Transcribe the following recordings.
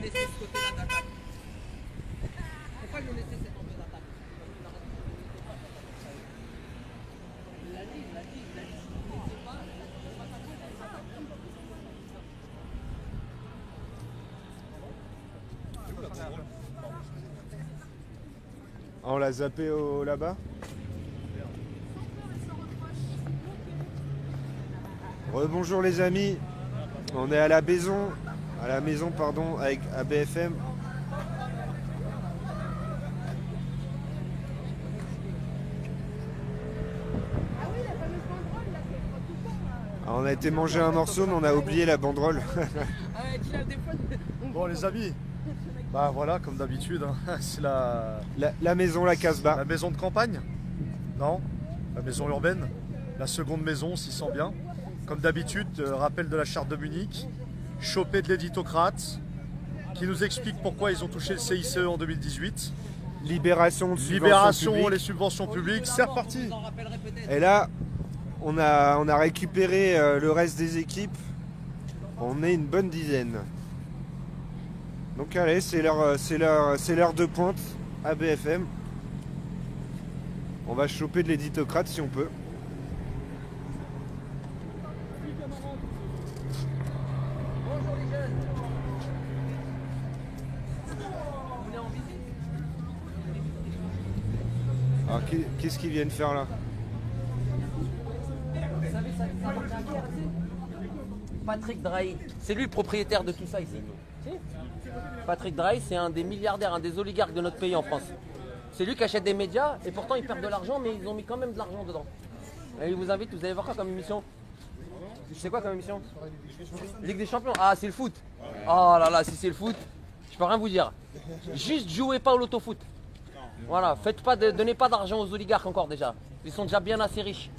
laissé ce côté-là d'attaque? Pourquoi ils ont laissé cet angle d'attaque? Il a dit, si vous ne laissez pas, Ah, on l'a zappé là-bas. Rebonjour les amis, on est à la maison pardon, avec ABFM. On a été manger un morceau mais on a oublié la banderole. Bon les amis, bah voilà comme d'habitude, hein, c'est la maison La Casbah. La maison de campagne? Non, la maison urbaine, la seconde maison s'y sent bien. Comme d'habitude, rappel de la charte de Munich, chopé de l'éditocrate, qui nous explique pourquoi ils ont touché le CICE en 2018. Libération les subventions publiques, c'est reparti. Et là, on a récupéré le reste des équipes. On est une bonne dizaine. Donc allez, c'est l'heure de pointe à BFM. On va choper de l'éditocrate si on peut. bonjour les jeunes. On est en visite. Alors qu'est-ce qu'ils viennent faire là? Vous savez, ça appartient à qui, RMC? Patrick Drahi. C'est lui le propriétaire de tout ça ici. Si. Patrick Drahi, c'est un des milliardaires, un des oligarques de notre pays en France. C'est lui qui achète des médias et pourtant ils perdent de l'argent, mais ils ont mis quand même de l'argent dedans. Et il vous invite, vous allez voir quoi comme émission? C'est quoi comme émission? Ligue des Champions. Ah, c'est le foot. Oh là là, si c'est le foot, je peux rien vous dire. Juste jouez pas au loto-foot. Voilà, faites pas donnez pas d'argent aux oligarques encore déjà. Ils sont déjà bien assez riches.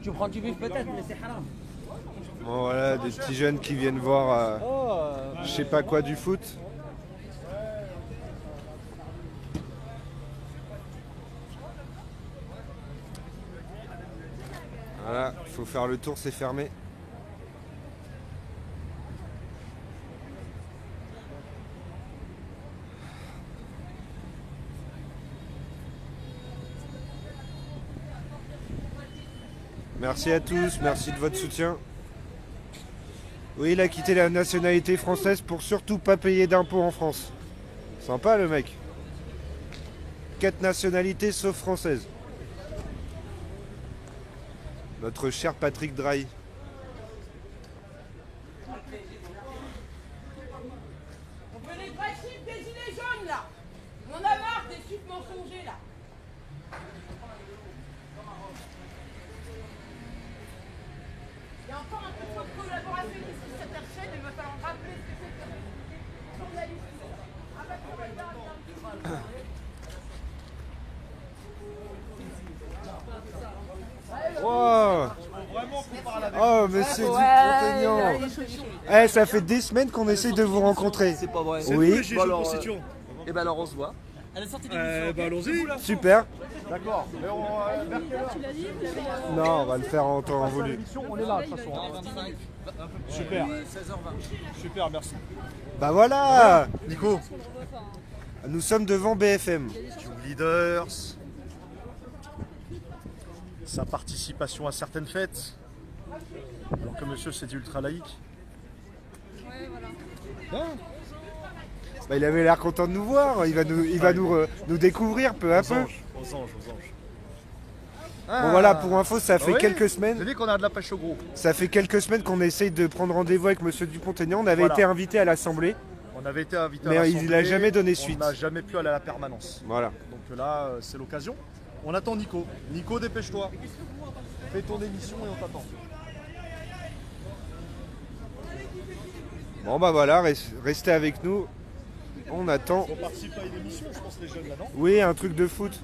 Tu prends du vif peut-être, mais c'est haram. Bon voilà, des petits jeunes qui viennent voir je sais pas quoi du foot. Voilà, il faut faire le tour, c'est fermé. Merci à tous, merci de votre soutien. Oui, il a quitté la nationalité française pour surtout pas payer d'impôts en France. Sympa le mec. 4 nationalités sauf française. Notre cher Patrick Drahi. On fait les vrais chiffres des gilets jaunes là. On a marre des chiffres mensongers là. Il y a encore un peu trop de collaboration ici sur cette chaîne, il va falloir rappeler ce que c'est que le journalisme. Ah bah tu vas le faire. Wow. Oh, monsieur Dupont-Aignan. Eh, ça fait des semaines qu'on essaye de vous rencontrer. C'est pas vrai. Oui. Et ben alors on se voit. Allons-y. Super. D'accord. Non, on va le faire en temps voulu. On est là de toute façon. Super. 16h20. Super, merci. Bah voilà. Nico. Nous sommes devant BFM. Young Leaders. Sa participation à certaines fêtes. Alors que monsieur c'est dit ultra laïque. Ouais, voilà. Hein? Bah, il avait l'air content de nous voir. Il va nous découvrir peu à peu. Aux anges. Bon voilà, pour info, ça fait quelques semaines. J'ai dit qu'on a de la pêche au gros. Ça fait quelques semaines qu'on essaye de prendre rendez-vous avec monsieur Dupont-Aignan. On avait été invité à l'Assemblée. On avait été invité mais à l'Assemblée. il n'a jamais donné suite. On n'a jamais pu aller à la permanence. Voilà. Donc là, c'est l'occasion. On attend Nico. Nico, dépêche-toi. Fais ton émission et on t'attend. Bon bah voilà, restez avec nous. On attend. On participe à une émission, je pense, les jeunes là, non? Oui, un truc de foot.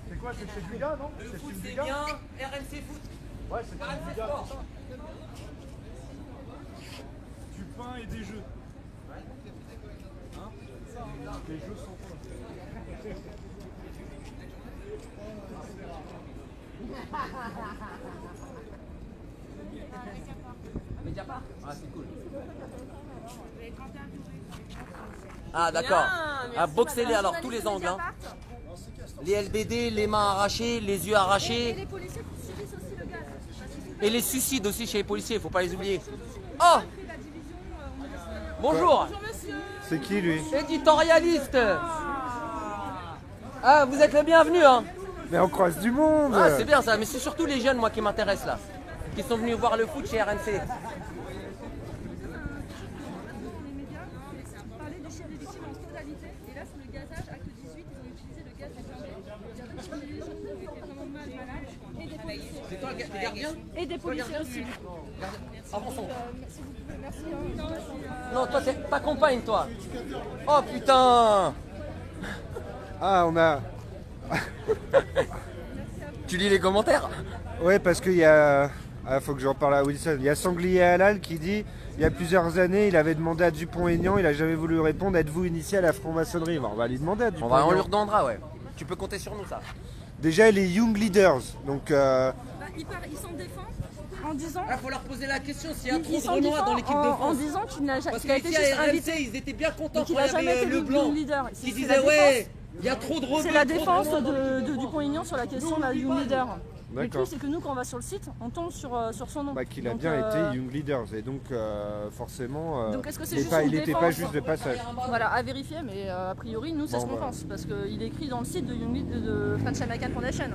C'est quoi, c'est chez Dugas, non? Le foot c'est bien, RMC foot. Ouais, c'est chez RMC Dugas. sport. Du pain et des jeux. Les jeux sont Ah, c'est cool. Ah, d'accord. Ah, boxez-les alors, tous les angles. Hein. Les LBD, les mains arrachées, les yeux Et arrachés. les policiers qui subissent aussi le gaz. Et les suicides aussi chez les policiers, il faut pas les oublier. Oh! Bonjour! C'est qui lui? Éditorialiste! Ah, vous êtes le bienvenu, hein! Mais on croise du monde. Ah, c'est bien ça, mais c'est surtout les jeunes, moi, qui m'intéressent là. Qui sont venus voir le foot chez RMC. Les médias parlaient du chien des victimes en totalité. Et là, c'est le gazage, acte 18, ils ont utilisé le gaz flammé. Il y a des gens qui étaient vraiment malades. Et des policiers. C'est toi, t'es gardien? Et des policiers aussi. Avançons. Si vous pouvez, merci. Non, toi, c'est ta compagne, toi. Oh putain! Ah, on a. Tu lis les commentaires? Ouais, parce qu'il y a. Ah, faut que j'en parle à Wilson. Il y a Sanglier Halal qui dit il y a plusieurs années, il avait demandé à Dupont-Aignan, il a jamais voulu répondre. Êtes-vous initié à la franc-maçonnerie? On va lui demander à Dupont-Aignan. On lui redemandera, ouais. Tu peux compter sur nous, ça. Déjà, les Young Leaders. Donc, Ils s'en défendent en disant. Il faut leur poser la question s'il y a Ils trop s'en de Renois défendent dans l'équipe de en France. disant qu'il n'a Parce qu'il a été qu'ici juste à RMC, invité. ils étaient bien contents qu'il quand a il y jamais avait été le blanc. leader. Qui C'est disait la ouais, il y a trop de rebeux. C'est la trop de défense Renois. de Dupont-Aignan sur la question de la Young Leader. Le D'accord. truc, c'est que nous, quand on va sur le site, on tombe sur son nom. bah, qu'il a Donc, bien été Young Leaders. Et donc, forcément, Donc, est-ce que c'est il juste pas- une il n'était pas défense juste de passage. Voilà, à vérifier, mais a priori, nous, c'est Bon, ce qu'on bah. pense. Parce qu'il est écrit dans le site de French American Foundation.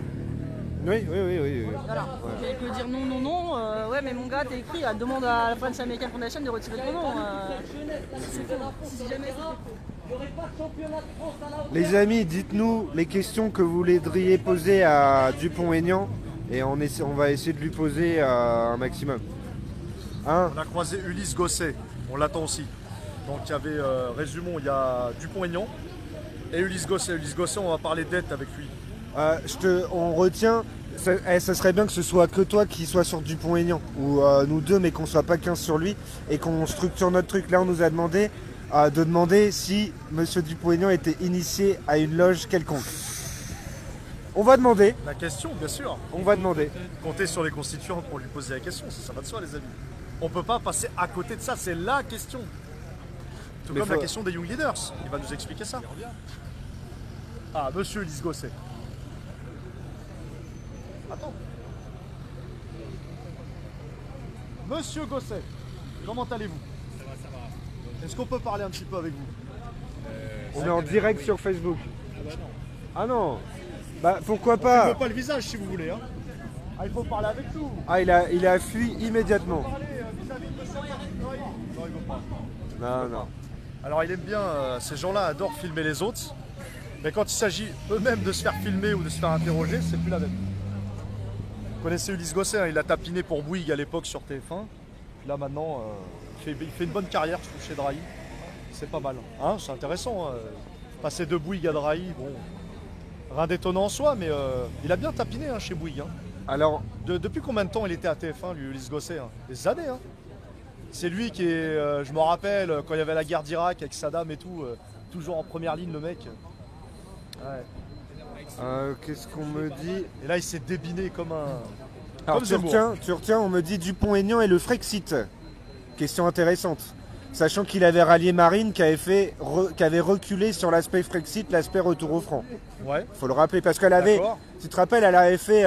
Oui. Voilà. Donc, il peut dire non, non, non. Ouais, mais mon gars, t'es écrit, demande à la French American Foundation de retirer ton nom. Si jamais. Les amis, dites-nous les questions que vous voudriez poser à Dupont-Aignan et on va essayer de lui poser un maximum. Hein? On a croisé Ulysse Gosset, on l'attend aussi. Donc il y avait, résumons, il y a Dupont-Aignan et Ulysse Gosset. Ulysse Gosset, on va parler dette avec lui. On retient, ça serait bien que ce soit que toi qui sois sur Dupont-Aignan, ou nous deux, mais qu'on soit pas 15 sur lui, et qu'on structure notre truc. Là, on nous a demandé de demander si M. Dupont-Aignan était initié à une loge quelconque. On va demander, La question, bien sûr. on va demander. Comptez sur les constituants pour lui poser la question, ça va de soi les amis. On peut pas passer à côté de ça, c'est la question. Tout Mais comme faut- la question des Young Leaders, il va nous expliquer ça. Ah, monsieur Ulysse Gosset. Attends. Monsieur Gosset, comment allez-vous? Ça va. Est-ce qu'on peut parler un petit peu avec vous? On est en direct sur Facebook. Ah non. Bah pourquoi Je ne pas? veux pas le visage si vous voulez. Hein. Ah, il faut parler avec nous. Ah, il a fui immédiatement. Parler vis-à-vis de monsieur Noy. Non, il veut pas. Non. Alors il aime bien, ces gens-là adorent filmer les autres, mais quand il s'agit eux-mêmes de se faire filmer ou de se faire interroger, c'est plus la même. Vous connaissez Ulysse Gosset, hein, il a tapiné pour Bouygues à l'époque sur TF1. Puis là maintenant, il fait une bonne carrière je trouve, chez Drahi. C'est pas mal. Hein, c'est intéressant. Hein. Passer de Bouygues à Drahi, bon, rien d'étonnant en soi, mais il a bien tapiné hein, chez Bouygues. Hein. Alors, Depuis combien de temps il était à TF1, lui, Ulysse Gosset hein? Des années. Hein. C'est lui qui est, je me rappelle, quand il y avait la guerre d'Irak avec Saddam et tout, toujours en première ligne le mec. Ouais. qu'est-ce qu'on me dit? Et là il s'est débiné comme un... Alors comme tu Zemmour. retiens, on me dit Dupont-Aignan et le Frexit. Question intéressante. Sachant qu'il avait rallié Marine qui avait reculé sur l'aspect Frexit, l'aspect retour au franc. Ouais. Faut le rappeler parce qu'elle avait, D'accord. tu te rappelles, elle avait fait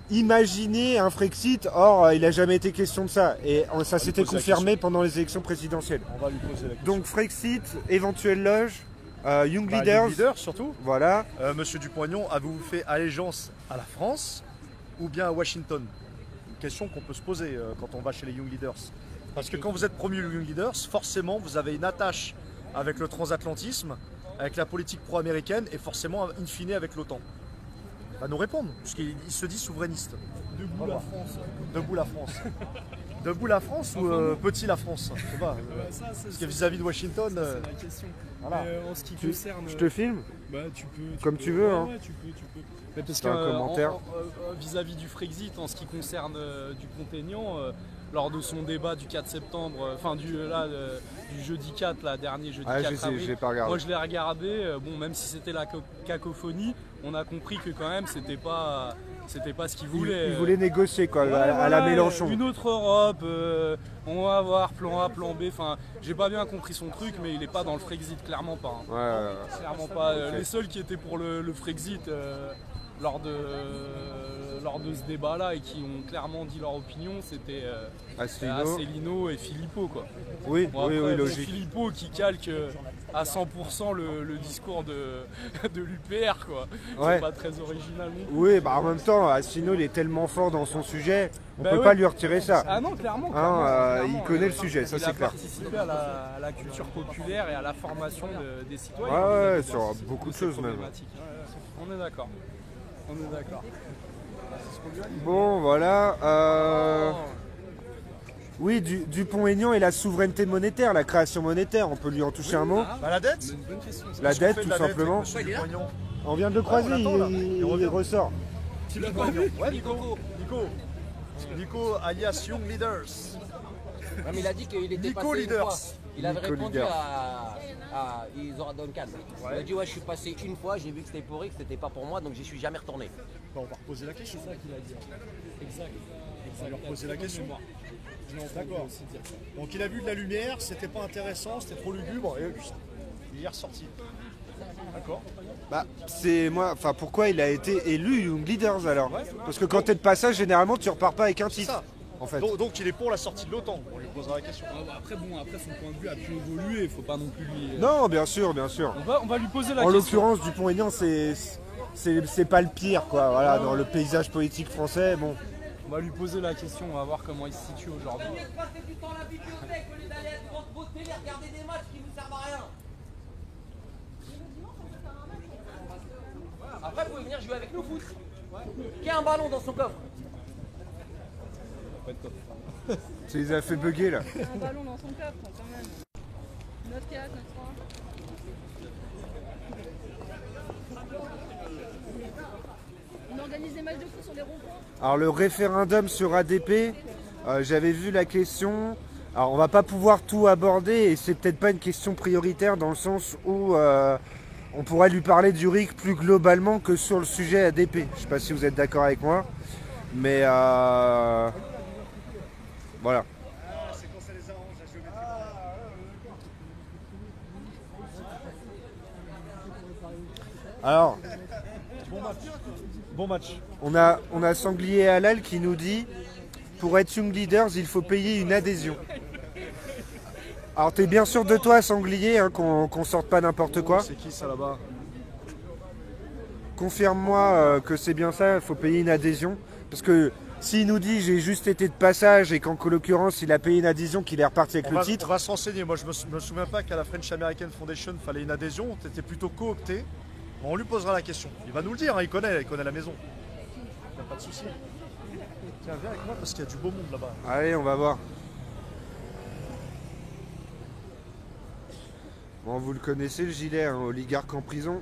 imaginer un Frexit, or il n'a jamais été question de ça. Et ça s'était poser la confirmé pendant les élections présidentielles. On va lui poser la question. Donc Frexit, éventuelle loge, Young Bah, Leaders, Young Leader surtout. voilà. Monsieur Dupont-Aignan, avez-vous fait allégeance à la France ou bien à Washington? Une question qu'on peut se poser quand on va chez les Young Leaders. Parce que quand vous êtes promu Young Leaders, forcément vous avez une attache avec le transatlantisme, avec la politique pro-américaine et forcément in fine avec l'OTAN. Va nous répondre, puisqu'il se dit souverainiste. Debout la France. Debout la France. Debout la France ou petit la France? Je sais pas. Ça, Parce que vis-à-vis de Washington, c'est la question. voilà. Mais en ce qui concerne. Je te filme? Bah, tu peux. Comme tu veux, Ouais, hein. ouais, tu peux. Mais parce C'est un commentaire. vis-à-vis du Frexit, en ce qui concerne Dupont-Aignan, lors de son débat du 4 septembre, du jeudi 4, dernier jeudi Ah, 4 avril, j'ai pas regardé. moi je l'ai regardé, bon, même si c'était la cacophonie, on a compris que quand même c'était pas C'était pas ce qu'il voulait. Il voulait négocier quoi, Ouais, à la voilà, Mélenchon. Une autre Europe, on va avoir plan A, plan B. Enfin, j'ai pas bien compris son truc, mais il est pas dans le Frexit, clairement pas. Hein. Ouais. Clairement pas. Ok. Les seuls qui étaient pour le Frexit lors de ce débat-là et qui ont clairement dit leur opinion, c'était Asselineau et Philippot, quoi. Oui, Bon, après, oui, bon, logique. Philippot qui calque à 100% le discours de l'UPR, quoi. Ouais. C'est pas très original non plus. Oui, bah en même temps, Asselineau il est tellement fort dans son sujet, on Bah peut ouais. pas lui retirer ça. Ah non, clairement. Il connaît le sujet, ça, Il c'est a clair. participé à la culture populaire et à la formation des citoyens. Ouais, vis-à-vis sur ces- beaucoup de ces choses même. problématiques. On est d'accord. On est d'accord. Bon, voilà. Oui, Dupont-Aignan et la souveraineté monétaire, la création monétaire, on peut lui en toucher un mot. Bah, la dette. La dette, Fait de tout la dette simplement. avec Monsieur Dupont-Aignan. On vient de le croiser, on l'attend, là. il Il revient. ressort. Ouais, Nico, alias Young Leaders. Ouais, mais il a dit qu'il était Nico passé Leaders. une fois. Il avait Nico répondu Leaders. à Isora Duncan. Il a dit ouais, je suis passé une fois, j'ai vu que c'était pourri, que c'était pas pour moi, donc j'y suis jamais retourné. Bah, on va reposer la question. C'est ça qu'il a dit. Exact. On va lui reposer la question. D'accord. Donc il a vu de la lumière, c'était pas intéressant, c'était trop lugubre et il est ressorti. D'accord. Bah, c'est moi, enfin pourquoi il a été élu Young Leaders alors? Parce que quand t'es de passage, généralement tu repars pas avec un C'est titre. ça. En fait. Donc il est pour la sortie de l'OTAN. On lui posera la question. Après, son point de vue a pu évoluer, faut pas non plus lui. Non, bien sûr, bien sûr. On va lui poser la En question. l'occurrence, Dupont-Aignan, c'est pas le pire, quoi. Voilà, dans le paysage politique français, bon. On va lui poser la question, on va voir comment il se situe aujourd'hui. Au lieu de passer du temps à la bibliothèque, au lieu d'aller être devant votre télé, regarder des matchs qui vous servent à rien. Après, vous pouvez venir jouer avec nous au foot. Qui a un ballon dans son coffre? Tu les as fait bugger là. Un ballon dans son coffre, quand même. 9-4, 9-3. On organise des matchs de foot sur les ronds-points. Alors le référendum sur ADP, j'avais vu la question. Alors on va pas pouvoir tout aborder et c'est peut-être pas une question prioritaire dans le sens où on pourrait lui parler du RIC plus globalement que sur le sujet ADP. Je sais pas si vous êtes d'accord avec moi, mais voilà. C'est quand ça les arrange, la géométrie. Alors Bon match. on a Sanglier Halal qui nous dit pour être Young Leaders il faut payer une adhésion. Alors t'es bien sûr de toi Sanglier hein, qu'on sorte pas n'importe quoi. C'est qui ça là-bas? Confirme-moi que c'est bien ça, il faut payer une adhésion. Parce que s'il nous dit j'ai juste été de passage et qu'en l'occurrence il a payé une adhésion, qu'il est reparti avec On le titre. va se renseigner. Moi je me souviens pas qu'à la French American Foundation il fallait une adhésion. T'étais plutôt coopté. On lui posera la question. Il va nous le dire, hein, il connaît la maison. Il n'y a pas de souci. Tiens, viens avec moi parce qu'il y a du beau monde là-bas. Allez, on va voir. Bon, vous le connaissez le gilet, hein, oligarque en prison.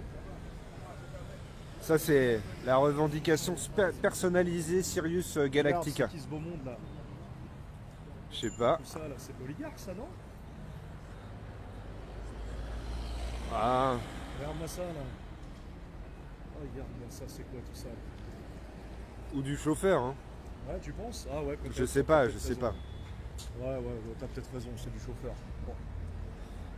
Ça c'est la revendication personnalisée Sirius Galactica. Regarde, c'est qui ce beau monde là? Je sais pas. Tout ça là, c'est l'oligarque ça, non? Ah, Regarde-moi ça là. Oh, regarde-moi ça, c'est quoi tout ça? ou du chauffeur, hein. Ouais, tu penses? Ah ouais, peut-être. Je sais pas, je sais pas. Ouais, t'as peut-être raison, c'est du chauffeur.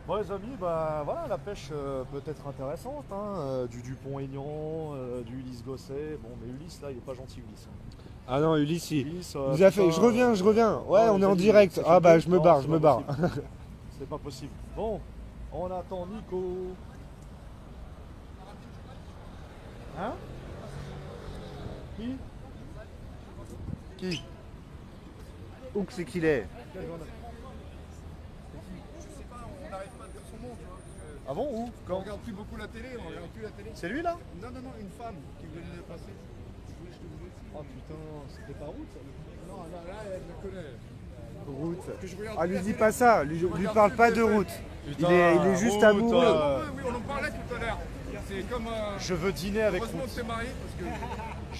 Bon, les amis, bah voilà, la pêche peut être intéressante, hein, du Dupont-Aignan, du Ulysse Gosset. Bon, mais Ulysse là, il est pas gentil, Ulysse. Ah non, Ulysse, Ulysse, il nous a fait. putain, Je reviens. Ouais, ouais, on est en vas-y, direct. c'est Ah bah, fini. je me Non, barre, c'est je me pas barre. possible. C'est pas possible. Bon, on attend Nico. Hein? Qui? Où que c'est qu'il est? Ah bon, où? On Quand? regarde plus beaucoup la télé, on regarde plus la télé. C'est lui là? Non, une femme qui venait de passer. Oh putain, c'était pas route? Non, là, elle me connaît. Route. Que je regarde Ah, plus lui la dis télé. pas ça, lui parle pas de route. Il est juste route, amoureux. Oui, on en parlait tout à l'heure. C'est comme un. Je veux dîner avec Heureusement que route. t'es marié parce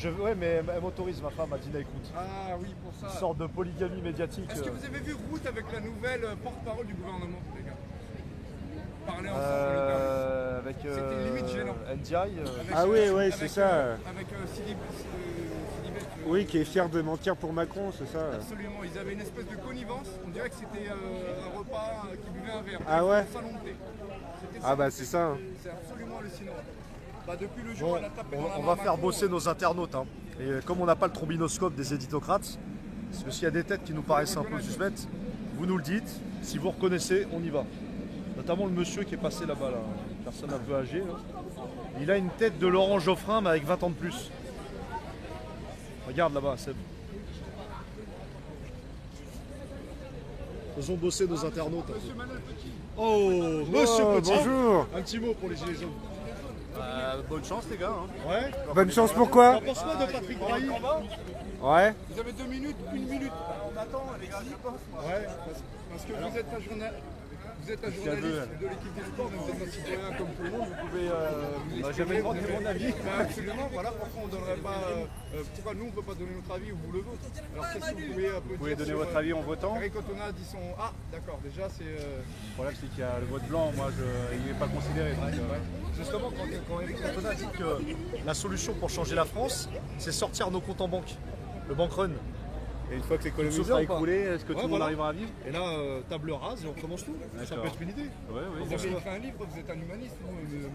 que. Ouais, mais elle m'autorise ma femme à dîner avec route. Ah oui, pour Une ça. sorte de polygamie médiatique. Est-ce que vous avez vu Route avec la nouvelle porte-parole du gouvernement, les gars? Parler ensemble notamment. Avec C'était limite gênant. NDI. Avec, Ah oui, avec, c'est ça. Avec Sidi Oui, qui est fier de mentir pour Macron, c'est ça? Absolument, ils avaient une espèce de connivence. On dirait que c'était un repas qui buvait un verre. Ah ouais? Un salon de thé. Ah bah c'est ça. Hein. C'est absolument hallucinant. Bah, depuis le jour Bon, où elle a tapé dans la on main va faire Macron, bosser nos internautes. Hein. Et comme on n'a pas le trombinoscope des éditocrates, parce que s'il y a des têtes qui nous paraissent un peu suspectes, vous nous le dites. Si vous reconnaissez, on y va. Notamment le monsieur qui est passé là-bas, là. Une personne un peu âgée. Là. Il a une tête de Laurent Geoffrin, mais avec 20 ans de plus. Regarde là-bas, Seb. Faisons bosser nos internautes. Monsieur Manuel Petit. Oh, monsieur Oh, Petit. bonjour. Un petit mot pour les gilets jaunes. Bonne chance les gars. Hein. Ouais. Bonne chance pourquoi? T'en penses quoi de Patrick Drahi? Ouais. Vous avez 2 minutes, 1 minute. On attend les gars, je pense. Ouais, parce que vous êtes un journaliste. Vous êtes un journaliste de l'équipe des sports, mais vous êtes un citoyen comme tout le monde, vous pouvez vous exprimer, jamais demandé mon avis. Bah, absolument, voilà pourquoi on ne donnerait pas. Pourquoi nous on ne peut pas donner notre avis ou vous le vôtre? Alors qu'est-ce que vous pouvez donner votre avis en votant. Eric Cantona dit son. Ah, d'accord, déjà c'est. Le problème c'est qu'il y a le vote blanc, il n'est pas considéré. Donc, Justement, quand Eric Cantona dit que la solution pour changer la France, c'est sortir nos comptes en banque, le bank run. et une fois que l'économie Vous sera souvenez ou pas? écoulée, est-ce que tout le monde voilà. arrivera à vivre? Et là, table rase et on recommence tout. Ça D'accord. peut être une idée. Ouais, oui. Vous avez écrit un livre, vous êtes un humaniste.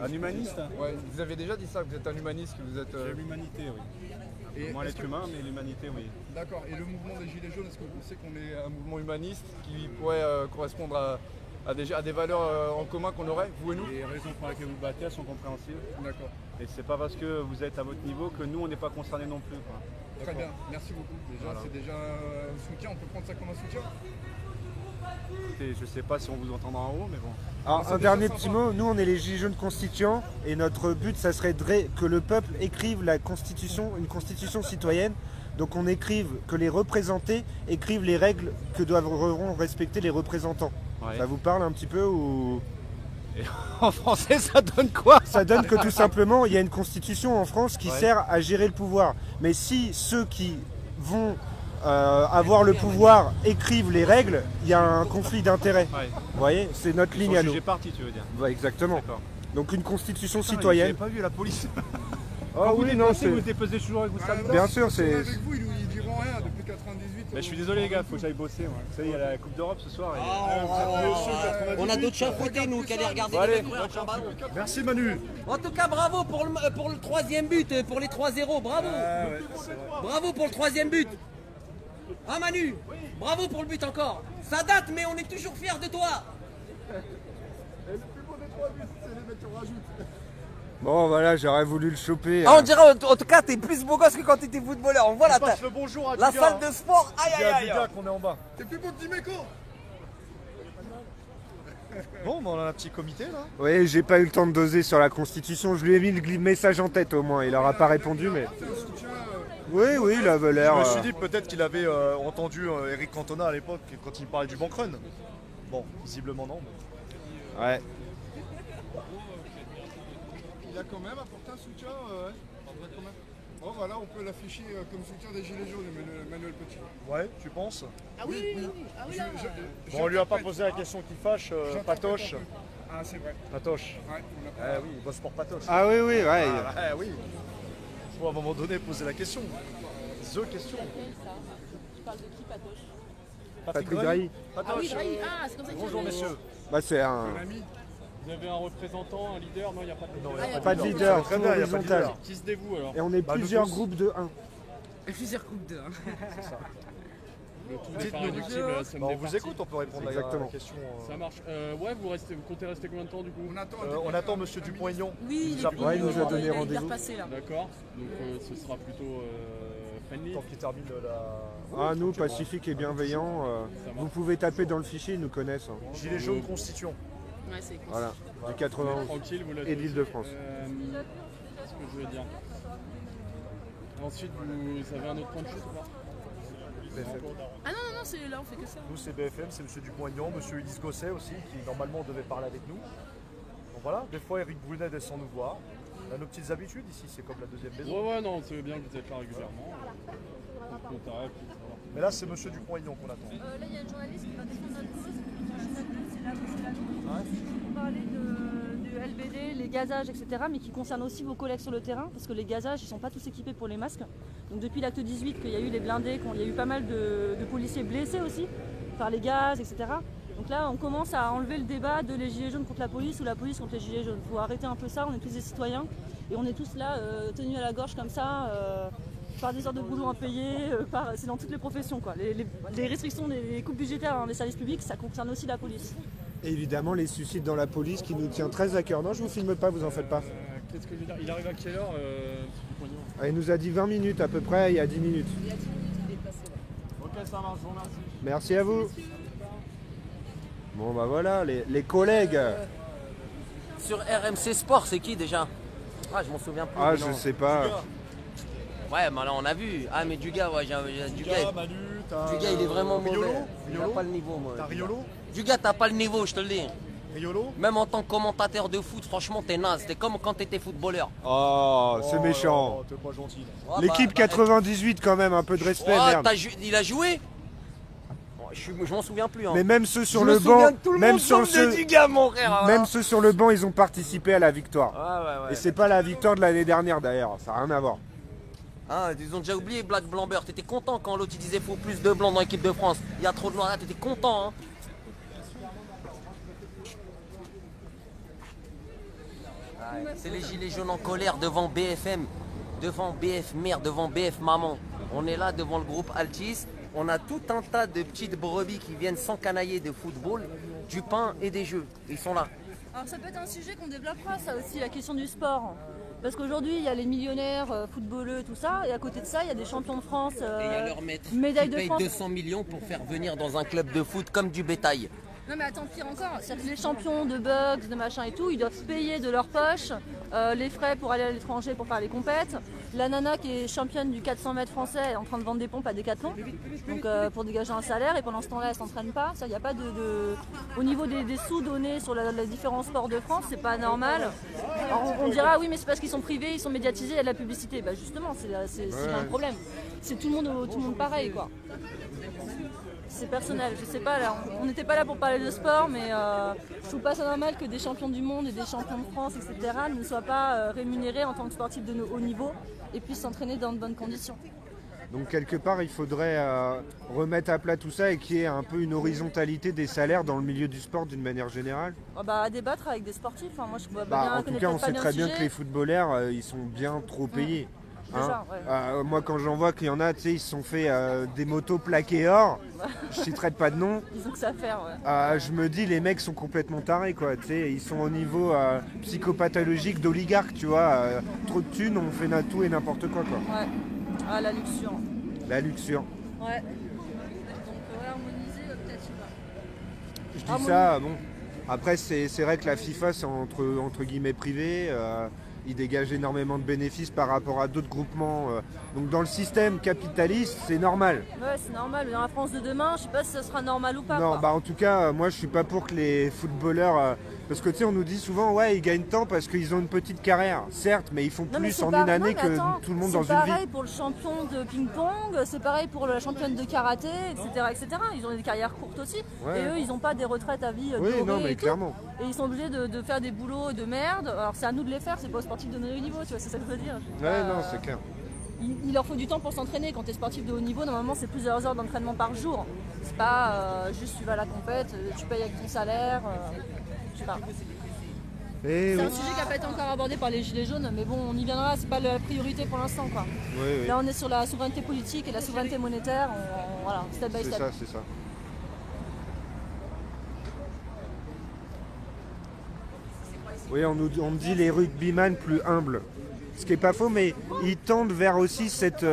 Un humaniste? Ouais, vous avez déjà dit ça, vous êtes un humaniste, que vous êtes. C'est l'humanité, oui. Et Moins est-ce l'être que- humain, mais l'humanité, oui. D'accord, et le mouvement des Gilets jaunes, est-ce que vous pensez qu'on est un mouvement humaniste qui pourrait correspondre à des valeurs en commun qu'on aurait, vous et nous? Les raisons pour lesquelles vous battez, elles sont compréhensibles. D'accord, Et c'est pas parce que vous êtes à votre niveau que nous, on n'est pas concernés non plus. Quoi. très bien, merci beaucoup. Déjà, Voilà. c'est déjà un soutien, on peut prendre ça comme un soutien? Écoutez, je sais pas si on vous entendra en haut, mais bon. Alors c'est un déjà dernier sympa. petit mot, nous on est les Gilets jaunes constituants et notre but ça serait que le peuple écrive la constitution, une constitution citoyenne. Donc on écrive que les représentés écrivent les règles que devront respecter les représentants. Ouais. Ça vous parle un petit peu ou... En français, ça donne quoi? Ça donne que tout simplement il y a une constitution en France qui Ouais. sert à gérer le pouvoir. Mais si ceux qui vont avoir le pouvoir écrivent les règles, il y a un conflit d'intérêts. Ouais. Vous voyez, c'est notre Ils ligne sont à nous. jugés partis, tu veux dire. Ouais, exactement. D'accord. Donc une constitution J'avais citoyenne. pas vu la police. Ah oui, non, c'est... Vous déposez toujours avec vous ça dedans. Bien sûr, c'est... Avec vous, ils diront rien depuis 98. Mais je suis désolé les gars, faut que j'aille bosser. Moi. Vous savez, il y a la Coupe d'Europe ce soir. On a d'autres chats à fouetter, nous, qu'à aller regarder Allez. les mecs courir un ballon. Merci Manu. En tout cas, bravo pour le 3e but, pour les 3-0, bravo. Bravo pour le 3e but. Ah Manu, bravo pour le but encore. Ça date, mais on est toujours fiers de toi. Bon voilà, j'aurais voulu le choper. Ah, on dirait en tout cas, t'es plus beau gosse que quand t'étais footballeur. On voit la, Passe le bonjour à la Dugas, salle hein. de sport. Aïe Il y aïe a aïe. Dugas qu'on est en bas. T'es plus beau que Dimeco. Bon, on a un petit comité là. Oui, j'ai pas eu le temps de doser sur la constitution. Je lui ai mis le message en tête au moins. Il aura pas répondu, mais... C'est un soutien. Oui, oui, il avait l'air... Je me suis dit peut-être qu'il avait entendu Eric Cantona à l'époque quand il parlait du bank run. Bon, visiblement non. mais- Ouais. Il a quand même apporté un soutien. Quand même. Oh voilà, on peut l'afficher comme soutien des Gilets jaunes, Manuel Petit. Ouais, tu penses? Ah oui, oui, oui. Ah oui, là, Bon, on lui a pas posé la question qui fâche, Patoche. Ah, c'est vrai. Patoche. Ouais, on a Eh oui, il bosse pour Patoche. Ah oui, oui, ouais. Ah, oui. Faut à un moment donné poser la question. The question. Tu parles de qui, Patoche? Patrick Drahi. Ah oui, Patoche. Drahi. Ah, c'est comme ça que Bonjour tu messieurs. Bah c'est un... un ami. Vous avez un représentant, un leader? Non, il n'y a pas de Non, leader. il y a Pas de leader. leader, Très tout bien, il y a pas de horizontal. leader. Qui se dévoue alors? Et on est Bah, nous plusieurs tous. groupes de 1. Plusieurs coupes de. Le tout Dites-nous. pas réductible, la somme Bah, des on vous parties. écoute, on peut répondre à la Exactement. question. Ça marche. Ouais, vous comptez rester combien de temps du coup? On attend monsieur Dupont-Aignan. Oui, nous a Ouais, il nous a donné il est rendez-vous. repassé là. D'accord. Donc ce sera plutôt friendly. Tant qu'il termine la. Ah, nous, pacifique et bienveillant, vous pouvez taper dans le fichier, ils nous connaissent. Hein. Gilet jaune constituant. Ouais, c'est cool. Voilà, du 91. Tranquille, vous l'avez Et l'Île-de-France. Ce que je veux dire. Ensuite, vous avez un autre point de chute ou pas? BFM. Ah non, non, non, c'est là, on fait que ça. Nous c'est BFM, c'est monsieur Dupont-Aignan, monsieur Ulysse Gosset aussi, qui normalement devait parler avec nous. Donc voilà, des fois Eric Brunet descend nous voir. On a nos petites habitudes ici, c'est comme la deuxième maison. Ouais, non, c'est bien que vous êtes là régulièrement. On t'arrête, puis ça va. Mais là c'est monsieur Dupont-Aignan qu'on attend. Là, il y a un journaliste qui va défendre notre cause. C'est la nôtre. Pour parler du LBD, les gazages, etc., mais qui concernent aussi vos collègues sur le terrain, parce que les gazages, ils ne sont pas tous équipés pour les masques. Donc depuis l'acte 18, qu'il y a eu les blindés, qu'il y a eu pas mal de policiers blessés aussi, par les gaz, etc. Donc là, on commence à enlever le débat de les gilets jaunes contre la police ou la police contre les gilets jaunes. Il faut arrêter un peu ça, on est tous des citoyens, et on est tous là, tenus à la gorge comme ça, par des heures de boulot impayées, c'est dans toutes les professions, quoi. Les restrictions des coupes budgétaires dans les services publics, ça concerne aussi la police. Et évidemment, les suicides dans la police qui nous tient très à cœur. Non, je vous filme pas, vous en faites pas. Qu'est-ce que je veux dire? Il arrive à quelle heure Il nous a dit 20 minutes à peu près, il y a 10 minutes. Il y a 10 minutes, il est passé. Ok, ça marche, je vous remercie. Merci à vous. Bon bah voilà, les collègues. Sur RMC Sport, c'est qui déjà? Ah, je m'en souviens plus. Ah, mais je non. sais pas. Ouais, mais là on a vu. Ah, mais Dugas, ouais, Dugas, Manu, Dugas, il est vraiment Riolo, mauvais. Il n'a Riolo. pas le niveau, moi. T'as Riolo, Dugas, t'as pas le niveau, je te le dis. Riolo. Même en tant que commentateur de foot, franchement, t'es naze. T'es comme quand t'étais footballeur. Oh, c'est méchant. T'es pas gentil. là. Ouais, L'équipe bah, 98 quand même, un peu de respect, ouais, merde. il a joué. Je m'en souviens plus. Hein. Mais même ceux sur Je le me souviens banc, de tout le même monde sur sauf de Dugas, mon frère. même ceux sur le banc, ils ont participé à la victoire. Ouais. Et c'est pas la victoire de l'année dernière d'ailleurs, ça n'a rien à voir. Ah, ils ont déjà oublié Black Blamber. T'étais content quand l'autre il disait faut plus de blancs dans l'équipe de France. Il y a trop de noirs là, t'étais content. Hein. Ouais, c'est les gilets jaunes en colère devant BFM, devant BF mère, devant BF maman. On est là devant le groupe Altis. On a tout un tas de petites brebis qui viennent s'encanailler de football, du pain et des jeux. Ils sont là. Alors ça peut être un sujet qu'on développera, ça aussi, la question du sport. Parce qu'aujourd'hui, il y a les millionnaires, footballeux, tout ça, et à côté de ça, il y a des champions de France, Et il y a leur maître médaille qui de paye France. 200 millions pour faire venir dans un club de foot comme du bétail. Non mais attends, pire encore, c'est-à-dire que les champions de boxe, de machin et tout, ils doivent payer de leur poche les frais pour aller à l'étranger pour faire les compètes. La nana qui est championne du 400 mètres français est en train de vendre des pompes à Decathlon, donc pour dégager un salaire, et pendant ce temps-là elle s'entraîne pas. Ça, y a pas Au niveau des sous donnés sur les différents sports de France, c'est pas normal. Alors, on dira oui mais c'est parce qu'ils sont privés, ils sont médiatisés, il y a de la publicité. Bah justement, c'est un problème. C'est tout le monde pareil quoi. C'est personnel, je sais pas, là, on n'était pas là pour parler de sport, mais je trouve pas ça normal que des champions du monde et des champions de France, etc. ne soient pas rémunérés en tant que sportifs de haut niveau et puissent s'entraîner dans de bonnes conditions. Donc quelque part, il faudrait remettre à plat tout ça et qu'il y ait un peu une horizontalité des salaires dans le milieu du sport d'une manière générale. À débattre avec des sportifs, enfin, moi je vois En tout cas, on sait très bien que les footballeurs, ils sont bien trop payés. Déjà, ouais. Moi quand j'en vois qu'il y en a, tu sais, ils se sont fait des motos plaquées or, je citerai pas de nom. Ils ont que ça à faire, ouais. Je me dis les mecs sont complètement tarés quoi, tu sais, ils sont au niveau psychopathologique d'oligarques, tu vois, trop de thunes, on fait tout et n'importe quoi. Ouais. Ah la luxure. La luxure. Ouais. Donc harmoniser peut-être, je sais pas. Je dis ça, bon. Après c'est vrai que la FIFA c'est entre guillemets privé. Ils dégagent énormément de bénéfices par rapport à d'autres groupements. Donc dans le système capitaliste, c'est normal. Ouais, c'est normal, mais dans la France de demain, je sais pas si ça sera normal ou pas. Non, quoi. en tout cas, moi je suis pas pour que les footballeurs... parce que tu sais, on nous dit souvent, ouais, ils gagnent tant parce qu'ils ont une petite carrière. Certes, mais ils font Non, mais plus c'est en pareil- une année non, mais que attends, tout le monde dans une C'est vie. pareil pour le champion de ping-pong, c'est pareil pour la championne de karaté, etc. Ils ont des carrières courtes aussi. Ouais. Et eux, ils n'ont pas des retraites à vie Oui, dorées non, mais et tout. clairement. Et ils sont obligés de faire des boulots de merde. Alors c'est à nous de les faire, c'est pas aux sportifs de haut niveau, tu vois, c'est ça que je veux dire. Ouais, non, c'est clair. Il leur faut du temps pour s'entraîner. Quand tu es sportif de haut niveau, normalement c'est plusieurs heures d'entraînement par jour. C'est pas juste tu vas à la compète, tu payes avec ton salaire. Je sais pas. Et C'est oui. un sujet qui n'a pas été encore abordé par les Gilets jaunes, mais bon, on y viendra, c'est pas la priorité pour l'instant, quoi. Oui. Là, on est sur la souveraineté politique et la souveraineté monétaire, voilà, step by C'est step. ça, c'est ça. Oui, on me dit les rugbyman plus humbles. Ce qui est pas faux, mais ils tendent vers aussi cette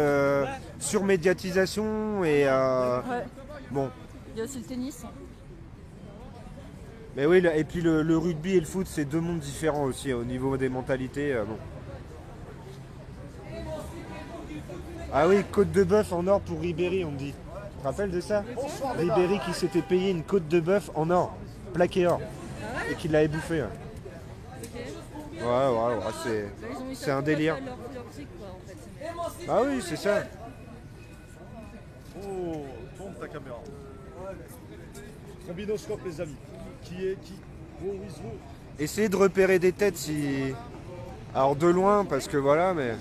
surmédiatisation et Ouais. bon. Il y a aussi le tennis. Mais oui, et puis le rugby et le foot, c'est deux mondes différents aussi au niveau des mentalités. Bon. Ah oui, côte de bœuf en or pour Ribéry, on me dit. Tu te rappelles de ça? Ribéry qui s'était payé une côte de bœuf en or, plaqué or, et qui l'avait bouffé. Ouais, c'est un délire. Ah oui, c'est ça. Oh, tourne ta caméra. Trombinoscope, les amis. Qui Who is who? Essayez de repérer des têtes si... Alors de loin, parce que voilà, mais...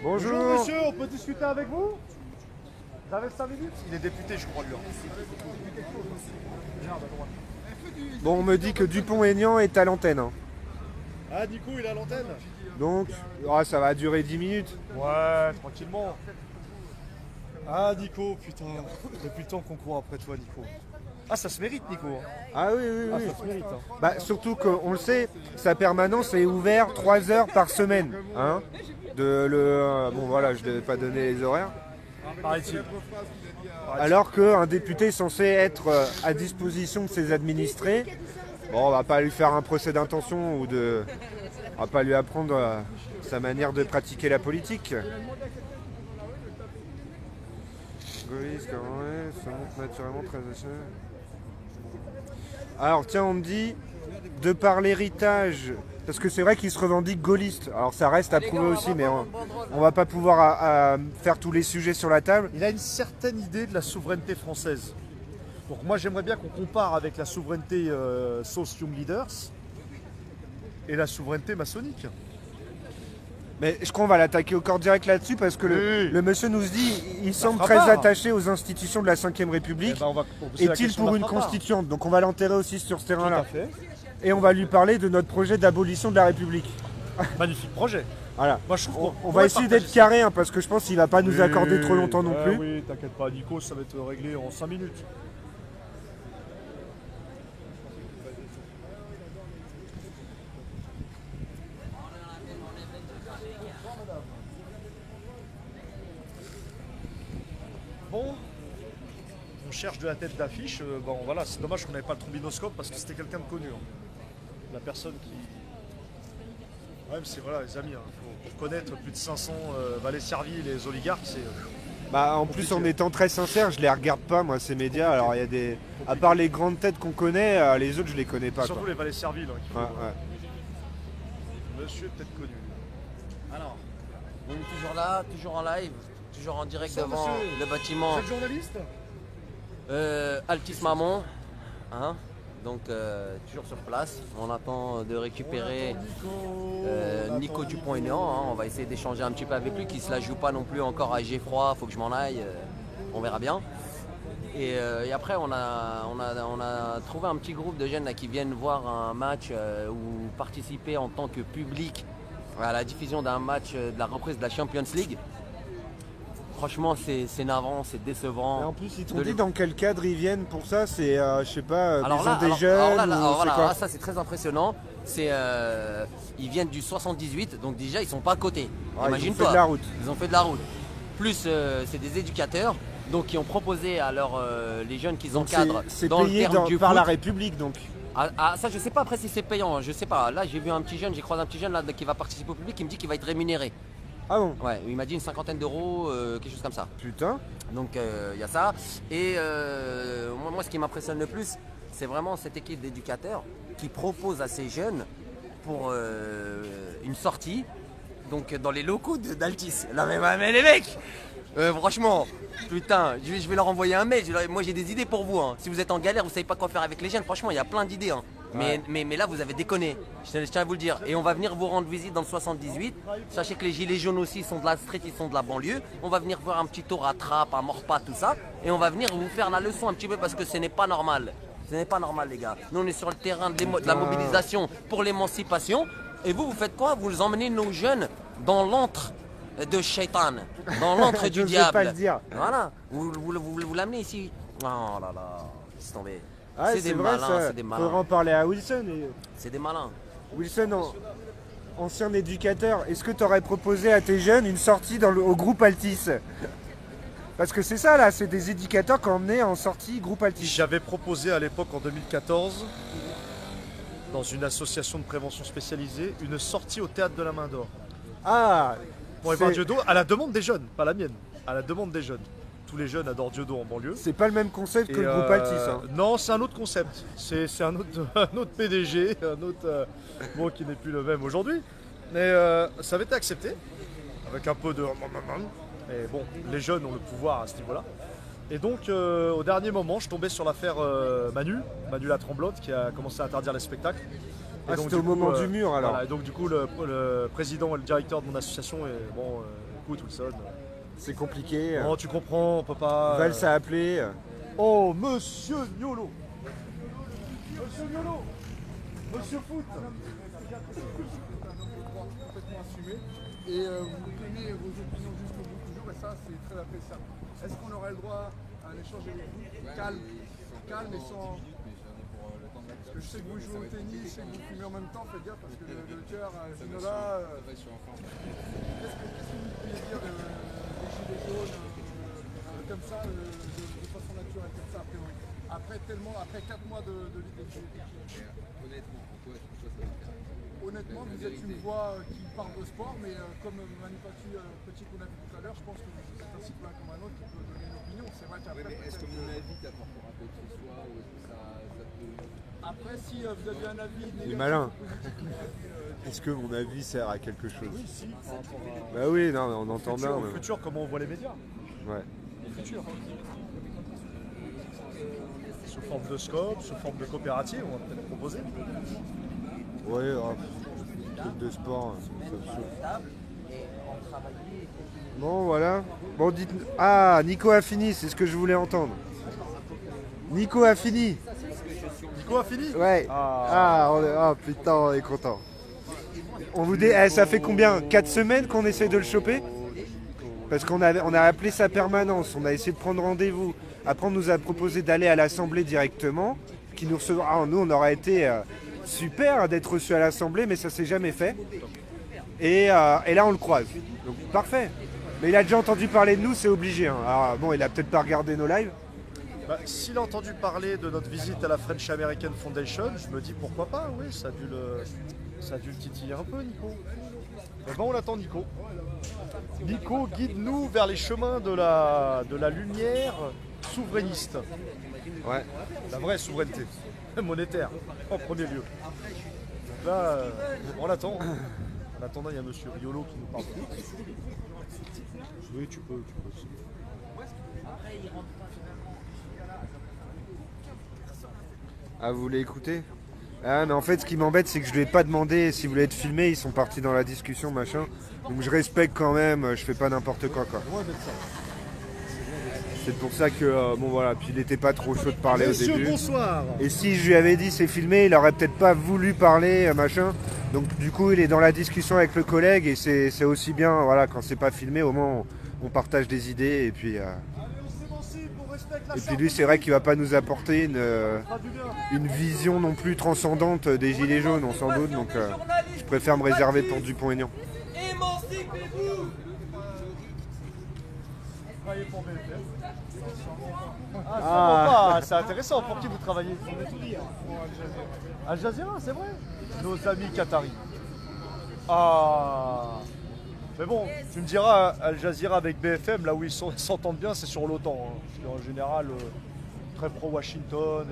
Bonjour. Bonjour monsieur, on peut discuter avec vous? Vous avez 5 minutes? Il est député, je crois, lui. Bon, on me dit que Dupont-Aignan est à l'antenne. Hein. Ah, Nico, il est à l'antenne? Donc, ça va durer 10 minutes. Ouais, tranquillement. Ah, Nico, putain. Depuis le temps qu'on court après toi, Nico. Ah, ça se mérite, Nico. Ah oui, oui, oui. Ça se mérite. Hein. Bah, surtout qu'on le sait, sa permanence est ouverte 3 heures par semaine. Hein. Bon, voilà, je ne devais pas donner les horaires. Paraît-il. Alors qu'un député est censé être à disposition de ses administrés, bon, on va pas lui faire un procès d'intention ou on va pas lui apprendre sa manière de pratiquer la politique. Gaulliste, ça montre naturellement très assez. Alors tiens, on me dit, de par l'héritage, parce que c'est vrai qu'il se revendique gaulliste, alors ça reste à prouver aussi, mais on va pas pouvoir faire tous les sujets sur la table. Il a une certaine idée de la souveraineté française. Donc moi j'aimerais bien qu'on compare avec la souveraineté Sauce Young Leaders et la souveraineté maçonnique. Mais je crois qu'on va l'attaquer au corps direct là-dessus parce que le monsieur nous dit il semble très part. attaché aux institutions de la Ve République. Eh ben, on va poser la Est-il question pour de une la frappe. constituante? Donc on va l'enterrer aussi sur ce Tout à terrain-là. fait. Et on va lui parler de notre projet d'abolition de la République. Magnifique projet. Voilà. Moi, je trouve On qu'on va essayer partager d'être ça. carré hein, parce que je pense qu'il va pas nous accorder trop longtemps non plus. Oui, t'inquiète pas, Nico, ça va être réglé en 5 minutes. Bon, on cherche de la tête d'affiche. Bon, voilà, c'est dommage qu'on n'avait pas le trombinoscope parce que c'était quelqu'un de connu. Hein. La personne qui. Ouais, mais c'est voilà, les amis, pour connaître plus de 500 valets servis, les oligarques, c'est. Bah, en plus, en étant très sincère, je les regarde pas, moi, ces médias. Alors, il y a des. À part les grandes têtes qu'on connaît, les autres, je les connais pas. Surtout Quoi. les valets servis, là. Qui Ouais, font, ouais. Monsieur est peut-être connu. Alors, on est toujours là, toujours en live, toujours en direct Ça, devant monsieur, le bâtiment Vous êtes journaliste? Altis Mamon. Hein, donc toujours sur place. On attend de récupérer Nico Dupont-Aignan. Hein. On va essayer d'échanger un petit peu avec lui, qui se la joue pas non plus encore à G-froid, faut que je m'en aille. On verra bien. Et après on a trouvé un petit groupe de jeunes là, qui viennent voir un match ou participer en tant que public à la diffusion d'un match de la reprise de la Champions League. Franchement, c'est navrant, c'est décevant. Et en plus, ils t'ont dit dans quel cadre ils viennent pour ça. C'est, je sais pas, alors maison là, des jeunes. voilà, ça c'est très impressionnant. C'est, ils viennent du 78, donc déjà ils sont pas à côté. Ouais, Imagine-toi. ils ont fait de la route. Ils ont fait de la route. Plus, c'est des éducateurs, donc qui ont proposé à les jeunes qu'ils encadrent C'est dans le payé terme du par foot. la République, donc. Ça, je sais pas après si c'est payant, je sais pas. Là, j'ai vu un petit jeune, j'ai croisé un petit jeune là qui va participer au public, qui me dit qu'il va être rémunéré. Ah bon? Ouais, il m'a dit une cinquantaine d'euros, quelque chose comme ça. Putain. Donc il y a ça. Et moi, ce qui m'impressionne le plus, c'est vraiment cette équipe d'éducateurs qui propose à ces jeunes pour une sortie, donc dans les locaux d'Altis. Là, mais les mecs, franchement, putain, je vais leur envoyer un mail. Moi, j'ai des idées pour vous. Hein. Si vous êtes en galère, vous savez pas quoi faire avec les jeunes, franchement, il y a plein d'idées. Hein. Mais là, vous avez déconné. Je tiens à vous le dire. Et on va venir vous rendre visite dans le 78. Sachez que les gilets jaunes aussi sont de la street, ils sont de la banlieue. On va venir voir un petit tour à Trappes, à Morpas, tout ça. Et on va venir vous faire la leçon un petit peu parce que ce n'est pas normal. Ce n'est pas normal, les gars. Nous, on est sur le terrain de la mobilisation pour l'émancipation. Et vous faites quoi? Vous emmenez nos jeunes dans l'antre de Shaitan, dans l'antre du diable. Pas le dire. Voilà. Vous l'amenez ici. Oh là là, laisse tomber. Ah, c'est des vrai, malins, ça. c'est des malins. Faudra en parler à Wilson. C'est des malins. Wilson, ancien éducateur, est-ce que tu aurais proposé à tes jeunes une sortie au groupe Altis? Parce que c'est ça là, c'est des éducateurs qui ont emmené en sortie groupe Altis. J'avais proposé à l'époque en 2014, dans une association de prévention spécialisée, une sortie au théâtre de la Main d'Or. Ah, Pour aller voir Dieudo, à la demande des jeunes, pas la mienne, à la demande des jeunes. Tous les jeunes adorent Dieudo en banlieue. c'est pas le même concept que le groupe Altis. Hein. Non, c'est un autre concept. C'est un autre PDG, un autre bon, qui n'est plus le même aujourd'hui. Mais ça avait été accepté, avec un peu de... Mais bon, les jeunes ont le pouvoir à ce niveau-là. Et donc, au dernier moment, je tombais sur l'affaire Manu la Tremblote, qui a commencé à interdire les spectacles. Ah, c'était au moment du mur alors. Voilà, donc du coup le président et le directeur de mon association est bon, écoute Wilson. C'est compliqué. Non, tu comprends, on peut pas. Val a appelé. Oh, monsieur Niolo. Monsieur Niolo. Monsieur Foot. Complètement assumé. Et vous donnez vos opinions jusqu'au bout toujours, et ça c'est très appréciable. Est-ce qu'on aurait le droit à un échange avec vous? Calme et sans. Parce que je sais que vous jouez au tennis, je sais que vous fumez en même temps, faites gaffe parce que le cœur, Ginola. Qu'est-ce que vous pourriez dire des gilets jaunes comme ça, de façon naturelle, comme ça, a priori? Après 4 mois de leadership. Honnêtement, vous êtes une voix qui parle de sport, mais comme Manu Petit qu'on a vu tout à l'heure, je pense que vous êtes un citoyen comme un autre qui peut donner une opinion. C'est vrai qu'après. Est-ce que mon avis t'apportera quoi que ce soit ou est-ce que ça te. Après, si vous avez un avis négatif, Il est malin. positif, Est-ce que mon avis sert à quelque chose? Oui, si, par rapport à. Bah oui, non, mais on entend bien. Au futur, comment on voit les médias? Ouais. Au futur. Sous forme de scope, sous forme de coopérative, on va peut-être proposer. Ouais, truc de sport, ça me saoule. Bon, voilà. Bon, dites. Ah, Nico a fini, c'est ce que je voulais entendre. Nico a fini. Nico a fini? Ouais. Oh putain, on est content. On vous dit, ça fait combien? 4 semaines qu'on essaie de le choper? Parce qu'on a appelé sa permanence, on a essayé de prendre rendez-vous. Après, on nous a proposé d'aller à l'Assemblée directement, qui nous recevra. Ah, nous, on aurait été super d'être reçus à l'Assemblée, mais ça s'est jamais fait. Et là, on le croise. Donc, parfait. Mais il a déjà entendu parler de nous, c'est obligé. Hein. Alors, bon, il a peut-être pas regardé nos lives. Bah, s'il a entendu parler de notre visite à la French American Foundation, je me dis pourquoi pas, oui, ça a dû le titiller un peu, Nico. Eh ben, on l'attend, Nico. Nico, guide-nous vers les chemins de la lumière souverainiste. Ouais. La vraie souveraineté, monétaire, en premier lieu. Donc là, on l'attend. En attendant, il y a monsieur Riolo qui nous parle de foot. Oui, tu peux. Ah, vous voulez écouter? Ah, mais en fait, ce qui m'embête, c'est que je lui ai pas demandé s'ils voulaient être filmés. Ils sont partis dans la discussion, machin. Donc je respecte quand même, je fais pas n'importe quoi. C'est pour ça que, bon voilà, puis il n'était pas trop chaud de parler Messieurs, au début. bonsoir. Et si je lui avais dit c'est filmé, il aurait peut-être pas voulu parler, machin. Donc du coup, il est dans la discussion avec le collègue et c'est aussi bien, voilà, quand c'est pas filmé, au moins on partage des idées et puis lui, c'est vrai qu'il va pas nous apporter une vision non plus transcendante des Gilets jaunes, on s'en doute. Donc je préfère me réserver pour Dupont-Aignan. Émancipez-vous! C'est intéressant. Pour qui vous travaillez? Al Jazeera, c'est vrai. Nos amis qataris. Ah. Mais bon, tu me diras, Al Jazeera avec BFM, là où ils s'entendent bien, c'est sur l'OTAN. Hein, parce qu'en général, très pro-Washington.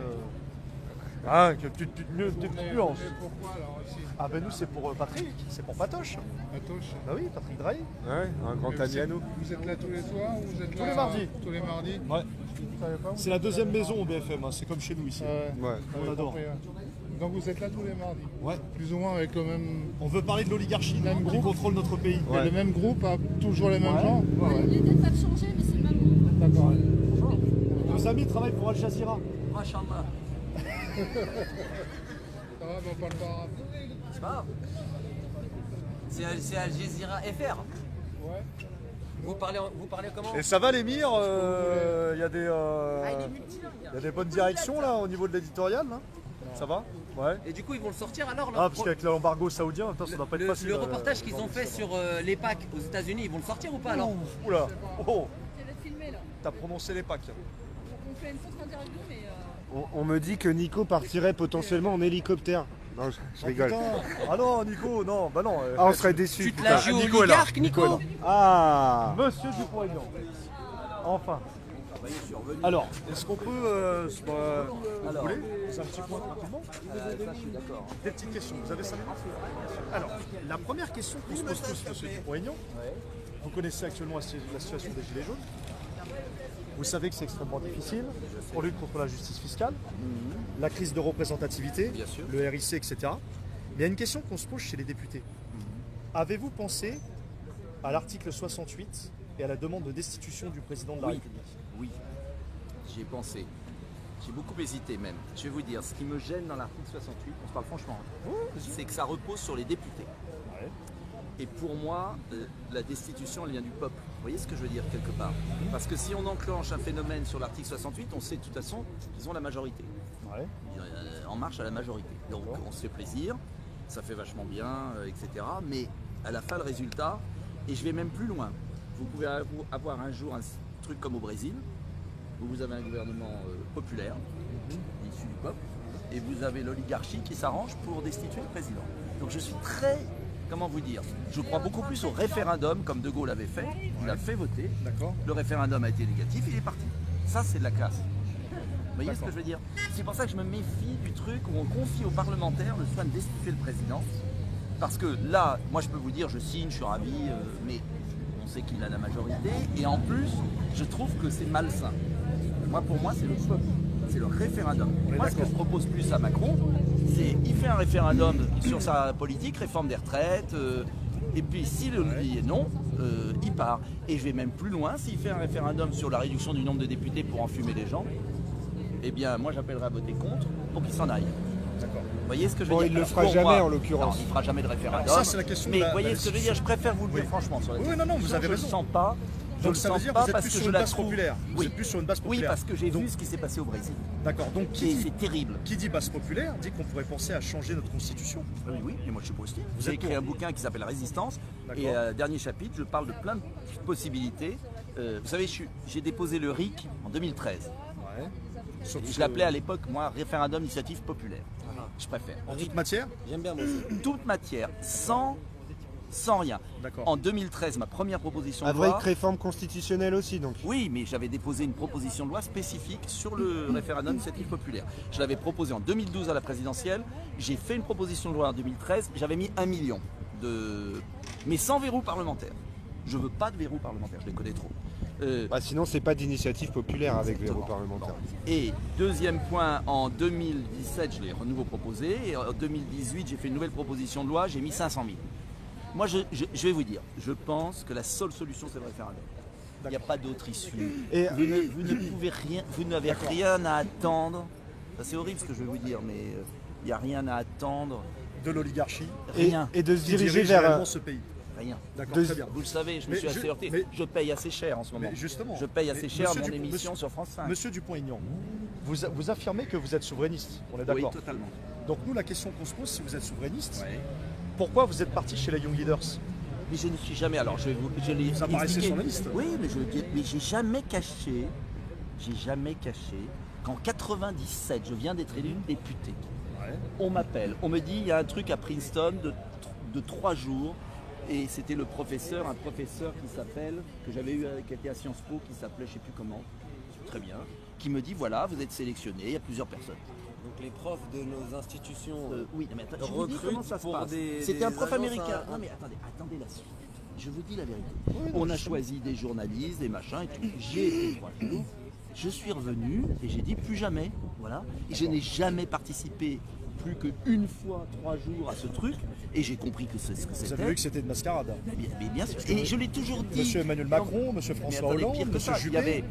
Une petite nuance. pourquoi alors ici? Ah ben nous, c'est pour Patrick, c'est pour Patoche. Patoche. Bah oui, Patrick Drahi. Ouais, un grand ami à nous. Vous êtes là tous les soirs ou vous êtes Tous là les mardis. Tous les mardis. Ouais. Vous savez pas, vous C'est la deuxième maison au BFM, hein, c'est comme chez nous ici. Ouais. On adore. compris, ouais. Donc vous êtes là tous les mardis. Ouais. Plus ou moins avec le même. On veut parler de l'oligarchie Même qui groupe. contrôle notre pays. Il y a le même groupe, hein, toujours les mêmes Ouais. gens. Les têtes peuvent changer, mais c'est le même groupe. D'accord. Nos amis travaillent pour Al Jazeera. Machallah. Ça va, mais on parle pas arabe. C'est pas grave. C'est Al Jazeera FR. Ouais. Vous parlez comment? Et ça va l'émir, il y a des Il est multilingue. il y a des bonnes directions là au niveau de l'éditorial là. Ça va? Ouais. Et du coup, ils vont le sortir alors Ah parce qu'avec l'embargo saoudien, putain, ça doit pas être facile. le reportage qu'ils ont fait sur les packs aux États-Unis, ils vont le sortir ou pas alors? Oula. Oh, Ça va être filmé là. t'as prononcé les packs. On fait une fausse interview, mais. On me dit que Nico partirait potentiellement en hélicoptère. Non, je rigole. Putain. Ah non, Nico, non, bah non. Ah, on serait déçus. Tu te la joues Nico est là. oligarque, Nico? Ah. Monsieur Dupont-Aignan. Enfin. Alors, est-ce qu'on peut, vous voulez, c'est un petit point rapidement. Ça, je suis d'accord. Des petites questions, vous avez 5 minutes? Alors, la première question qu'on se pose tous, monsieur Dupont-Aignan, vous connaissez actuellement la situation des Gilets jaunes. Vous savez que c'est extrêmement difficile pour lutter contre la justice fiscale, la crise de représentativité, Bien sûr. le RIC, etc. il y a une question qu'on se pose chez les députés. Avez-vous pensé à l'article 68 et à la demande de destitution du président de la République? Oui, j'y ai pensé. J'ai beaucoup hésité même. Je vais vous dire, ce qui me gêne dans l'article 68, on se parle franchement, c'est que ça repose sur les députés. Ouais. Et pour moi, la destitution, elle vient du peuple. Vous voyez ce que je veux dire quelque part? Parce que si on enclenche un phénomène sur l'article 68, on sait de toute façon qu'ils ont la majorité. Ouais. En marche à la majorité. Donc on se fait plaisir, ça fait vachement bien, etc. Mais à la fin, le résultat, et je vais même plus loin, vous pouvez avoir un jour un truc comme au Brésil, où vous avez un gouvernement populaire, issu du peuple, et vous avez l'oligarchie qui s'arrange pour destituer le président. Donc je suis très, comment vous dire, je crois beaucoup plus au référendum, comme De Gaulle avait fait, il a fait voter, le référendum a été négatif, il est parti. Ça c'est de la classe. Vous voyez ce que je veux dire? C'est pour ça que je me méfie du truc où on confie aux parlementaires le soin de destituer le président. Parce que là, moi je peux vous dire, je signe, je suis ravi, mais on sait qu'il a la majorité. Et en plus, je trouve que c'est malsain. Moi, pour moi, c'est le peuple, c'est le référendum. Moi, ce que je propose plus à Macron, c'est il fait un référendum sur sa politique, réforme des retraites, et puis s'il dit non, il part. Et je vais même plus loin, s'il fait un référendum sur la réduction du nombre de députés pour enfumer les gens, eh bien, moi, j'appellerai à voter contre pour qu'il s'en aille. D'accord. Vous voyez ce que je veux Bon, dire? il ne le fera jamais en l'occurrence. Il ne fera jamais de référendum. Alors ça, c'est la question. Mais vous voyez ce que je veux dire? Je préfère vous le dire franchement sur la Oui, non, vous avez je raison. ne le sens pas. Donc ça veut dire que vous êtes plus sur une base populaire. Vous Oui. êtes plus sur une base populaire. Oui, parce que j'ai vu ce qui s'est passé au Brésil. D'accord. Donc c'est terrible. Qui dit base populaire dit qu'on pourrait penser à changer notre constitution. Oui, mais moi je suis positif. Vous J'ai êtes écrit pour un bouquin qui s'appelle Résistance. Et dernier chapitre, je parle de plein de possibilités. Vous savez, j'ai déposé le RIC en 2013. Ouais. Je l'appelais à l'époque, moi, référendum d'initiative populaire. Je préfère. En toute matière? J'aime bien moi aussi. Toute matière, sans rien. En 2013, ma première proposition de loi... Avec réforme constitutionnelle aussi, donc. Oui, mais j'avais déposé une proposition de loi spécifique sur le référendum d'initiative populaire. Je l'avais proposé en 2012 à la présidentielle. J'ai fait une proposition de loi en 2013. J'avais mis 1 million mais sans verrou parlementaire. Je veux pas de verrou parlementaire, je les connais trop. Sinon, c'est pas d'initiative populaire avec verrou parlementaire. Et deuxième point, en 2017, je l'ai à nouveau proposé. Et en 2018, j'ai fait une nouvelle proposition de loi, j'ai mis 500 000. Moi, je vais vous dire, je pense que la seule solution, c'est le référendum. Il n'y a pas d'autre issue. Et vous ne pouvez rien, vous n'avez rien à attendre. C'est horrible ce que je vais vous dire, mais il n'y a rien à attendre. De l'oligarchie. Rien. Et de se diriger vers ce pays. Rien. D'accord, très bien. Vous le savez, je me suis assez heurté. Je paye assez cher en ce moment. Mais justement. Je paye assez cher mon émission sur France 5. Monsieur Dupont-Aignan, vous affirmez que vous êtes souverainiste. On est d'accord? Oui, totalement. Donc nous, la question qu'on se pose, si vous êtes souverainiste, pourquoi vous êtes parti chez les Young Leaders? Mais je ne suis jamais. Alors, je l'ai vous apparaissez sur la liste. Oui, mais j'ai jamais caché. J'ai jamais caché qu'en 97, je viens d'être élu député. On m'appelle, on me dit il y a un truc à Princeton de 3 jours. Et c'était un professeur qui s'appelle, que j'avais eu, qui était à Sciences Po, qui s'appelait je ne sais plus comment, très bien, qui me dit voilà, vous êtes sélectionné, il y a plusieurs personnes. Donc les profs de nos institutions oui, mais attends, je vous dis comment ça se passe. C'était un prof américain. Non mais attendez la suite. Je vous dis la vérité. Oui, on a choisi des journalistes, des machins et tout. J'ai été 3 jours. Je suis revenu et j'ai dit plus jamais. Voilà. Et je n'ai jamais participé plus qu'une fois 3 jours à ce truc et j'ai compris que c'est ce que c'était. Vous avez vu que c'était une mascarade? Mais bien sûr. Et je l'ai toujours dit. Monsieur Emmanuel Macron, monsieur François Hollande, monsieur Juppé.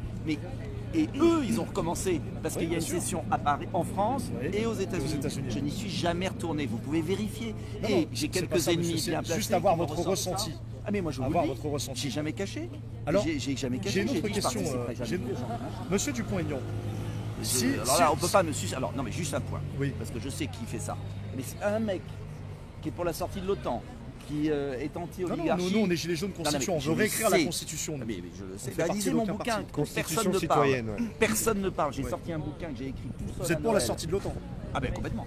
Et eux, ils ont recommencé parce qu'il y a une session à Paris, en France et aux États-Unis. Je n'y suis jamais retourné. Vous pouvez vérifier. Et j'ai quelques ennemis bien placés. Juste avoir votre ressenti. Ah mais moi je vous le dis. J'ai jamais caché. Alors, j'ai jamais caché. J'ai une autre question. Monsieur Dupont-Aignan. Alors là, on peut pas me sucer. Alors non, mais juste un point. Oui. Parce que je sais qui fait ça. Mais c'est un mec qui est pour la sortie de l'OTAN, qui est anti-oligarchie. Non, nous on est gilets jaunes constitution. On veut réécrire la constitution. Mais je le sais. Lisez mon bouquin. Personne ne parle. Personne ne parle. J'ai sorti un bouquin que j'ai écrit tout seul. Vous êtes pour la sortie de l'OTAN? Ah ben complètement.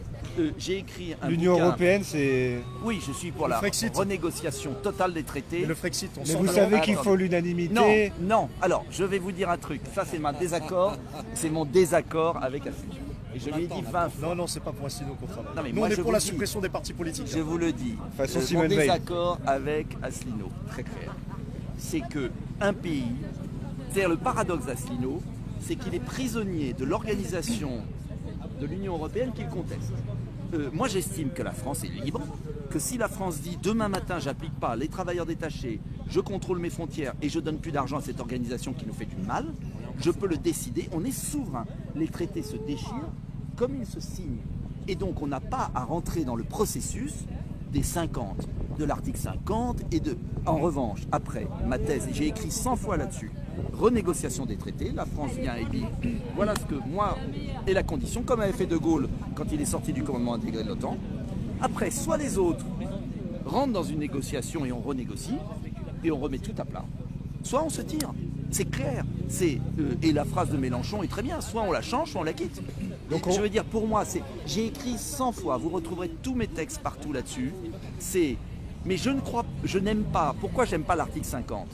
J'ai écrit un L'Union bouquin. européenne, c'est... Oui, je suis pour la renégociation totale des traités. Mais le Frexit, on Mais vous savez qu'il faut l'unanimité. Non. Alors, je vais vous dire un truc. Ça, c'est mon désaccord avec Asselineau. Et je lui ai dit 20 fois. Non, c'est pas pour Asselineau qu'on travaille. Non, mais nous, moi, on est pour la suppression des partis politiques. Je vous le dis. Mon désaccord avec Asselineau, très clair, c'est qu'un pays, c'est-à-dire le paradoxe d'Asselineau, c'est qu'il est prisonnier de l'organisation de l'Union européenne qu'il conteste. moi j'estime que la France est libre, que si la France dit demain matin j'applique pas les travailleurs détachés, je contrôle mes frontières et je donne plus d'argent à cette organisation qui nous fait du mal, je peux le décider, on est souverain. Les traités se déchirent comme ils se signent. Et donc on n'a pas à rentrer dans le processus des 50, de l'article 50 et de... En revanche, après ma thèse, et j'ai écrit 100 fois là-dessus, renégociation des traités, la France vient et dit voilà ce que moi est la condition, comme avait fait De Gaulle quand il est sorti du commandement intégré de l'OTAN. Après, soit les autres rentrent dans une négociation et on renégocie, et on remet tout à plat, soit on se tire. C'est clair. Et la phrase de Mélenchon est très bien, soit on la change, soit on la quitte. Donc je veux dire, pour moi, j'ai écrit 100 fois, vous retrouverez tous mes textes partout là-dessus, mais je n'aime pas, pourquoi j'aime pas l'article 50 ?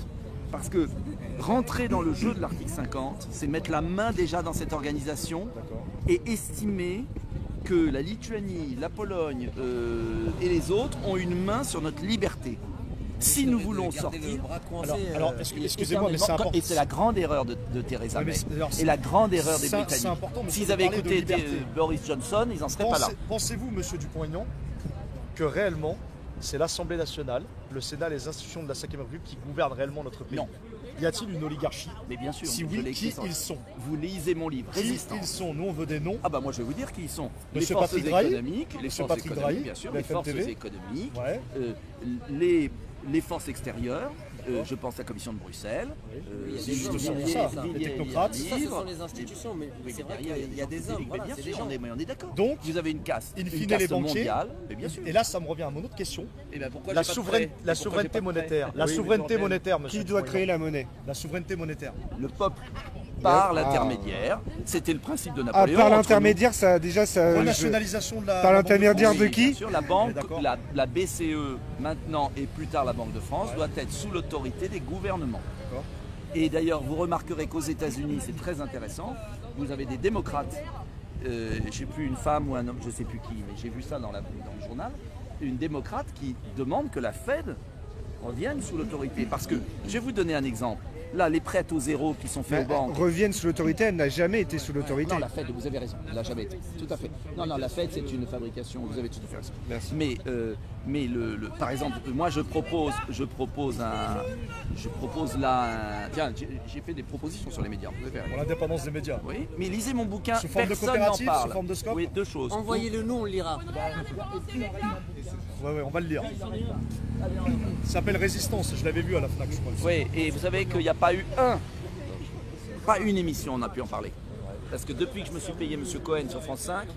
Parce que rentrer dans le jeu de l'article 50, c'est mettre la main déjà dans cette organisation et estimer que la Lituanie, la Pologne et les autres ont une main sur notre liberté. Si nous voulons sortir... Alors excusez-moi, mais c'est important. Et c'est la grande erreur de Theresa May. Et la grande erreur des Britanniques. S'ils avaient écouté Boris Johnson, ils n'en seraient pas là. Pensez-vous, monsieur Dupont-Aignan, que réellement, c'est l'Assemblée nationale, le Sénat, les institutions de la 5e République qui gouvernent réellement notre pays? Non. Y a-t-il une oligarchie? Mais bien sûr. Si oui, qui ils sont? Vous lisez mon livre, Résistance. Qui ils sont? Nous, on veut des noms. Ah bah moi, je vais vous dire qui ils sont. Monsieur les forces Patrick Drahi, économiques, les forces économiques, bien sûr, les forces économiques, les forces extérieures, je pense à la Commission de Bruxelles, les technocrates. Ça, ce sont les institutions, mais c'est vrai qu'il y a des hommes, voilà, bien c'est sûr, des gens. on est d'accord. Donc, vous avez une caste, in fine, une caste les banquiers, mondiale, mais bien sûr. Et là, ça me revient à mon autre question. Et ben pourquoi la souveraineté monétaire. La souveraineté monétaire, monsieur. Qui doit créer la monnaie? La souveraineté monétaire. Le peuple. Par l'intermédiaire, c'était le principe de Napoléon. Par l'intermédiaire, ça déjà ça. Renationalisation de la. Par l'intermédiaire de qui? Bien sûr, la banque, la BCE maintenant et plus tard la Banque de France doit être sous l'autorité des gouvernements. Et d'ailleurs, vous remarquerez qu'aux États-Unis, c'est très intéressant. Vous avez des démocrates, je ne sais plus une femme ou un homme, je ne sais plus qui, mais j'ai vu ça dans le journal, une démocrate qui demande que la Fed revienne sous l'autorité. Parce que, je vais vous donner un exemple. Là, les prêts au zéro qui sont faits aux banques. Reviennent sous l'autorité, elle n'a jamais été sous l'autorité. Non, la Fed, vous avez raison, elle n'a jamais été. Tout à fait. Non, la Fed, c'est une fabrication, vous avez tout à fait raison. Merci. Mais par exemple, moi, je propose là. Tiens, j'ai fait des propositions sur les médias. Pour l'indépendance des médias. Oui, mais lisez mon bouquin. Sous forme de personne n'en coopérative, parle. sous forme de scope. Oui, deux choses. Envoyez-le-nous, on le lira. Ouais, on va le lire. Ça s'appelle Résistance, je l'avais vu à la FNAC, je crois. Oui, et vous savez qu'il n'y a pas eu pas une émission, on a pu en parler. Parce que depuis que je me suis payé M. Cohen sur France 5,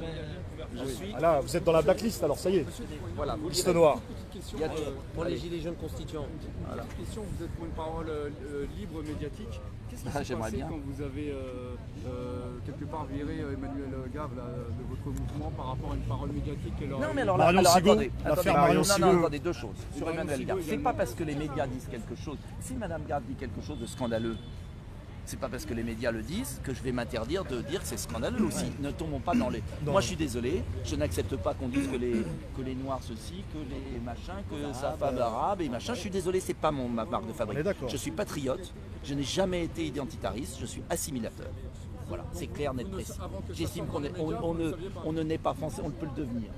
je suis... Ah là, vous êtes dans la blacklist, alors ça y est. Voilà, vous liste noire. Il y a pour les gilets jaunes constituants. Voilà. Question, vous êtes pour une parole libre médiatique. Qu'est-ce qui s'est passé quand vous avez quelque part viré Emmanuel Gave de votre mouvement par rapport à une parole médiatique? Non mais alors là, attendez, deux choses. Sur Emmanuel Gave, c'est pas parce que les médias disent quelque chose. Si Madame Gave dit quelque chose de scandaleux, c'est pas parce que les médias le disent que je vais m'interdire de dire que c'est scandaleux aussi. Ne tombons pas dans les... Moi je suis désolé, je n'accepte pas qu'on dise que les noirs ceci, que les machins, que sa femme arabe et machin. Je suis désolé, c'est pas ma marque de fabrique. Je suis patriote, je n'ai jamais été identitariste, je suis assimilateur. Voilà, c'est clair, net, précis. J'estime qu'on ne naît pas français, on peut le devenir.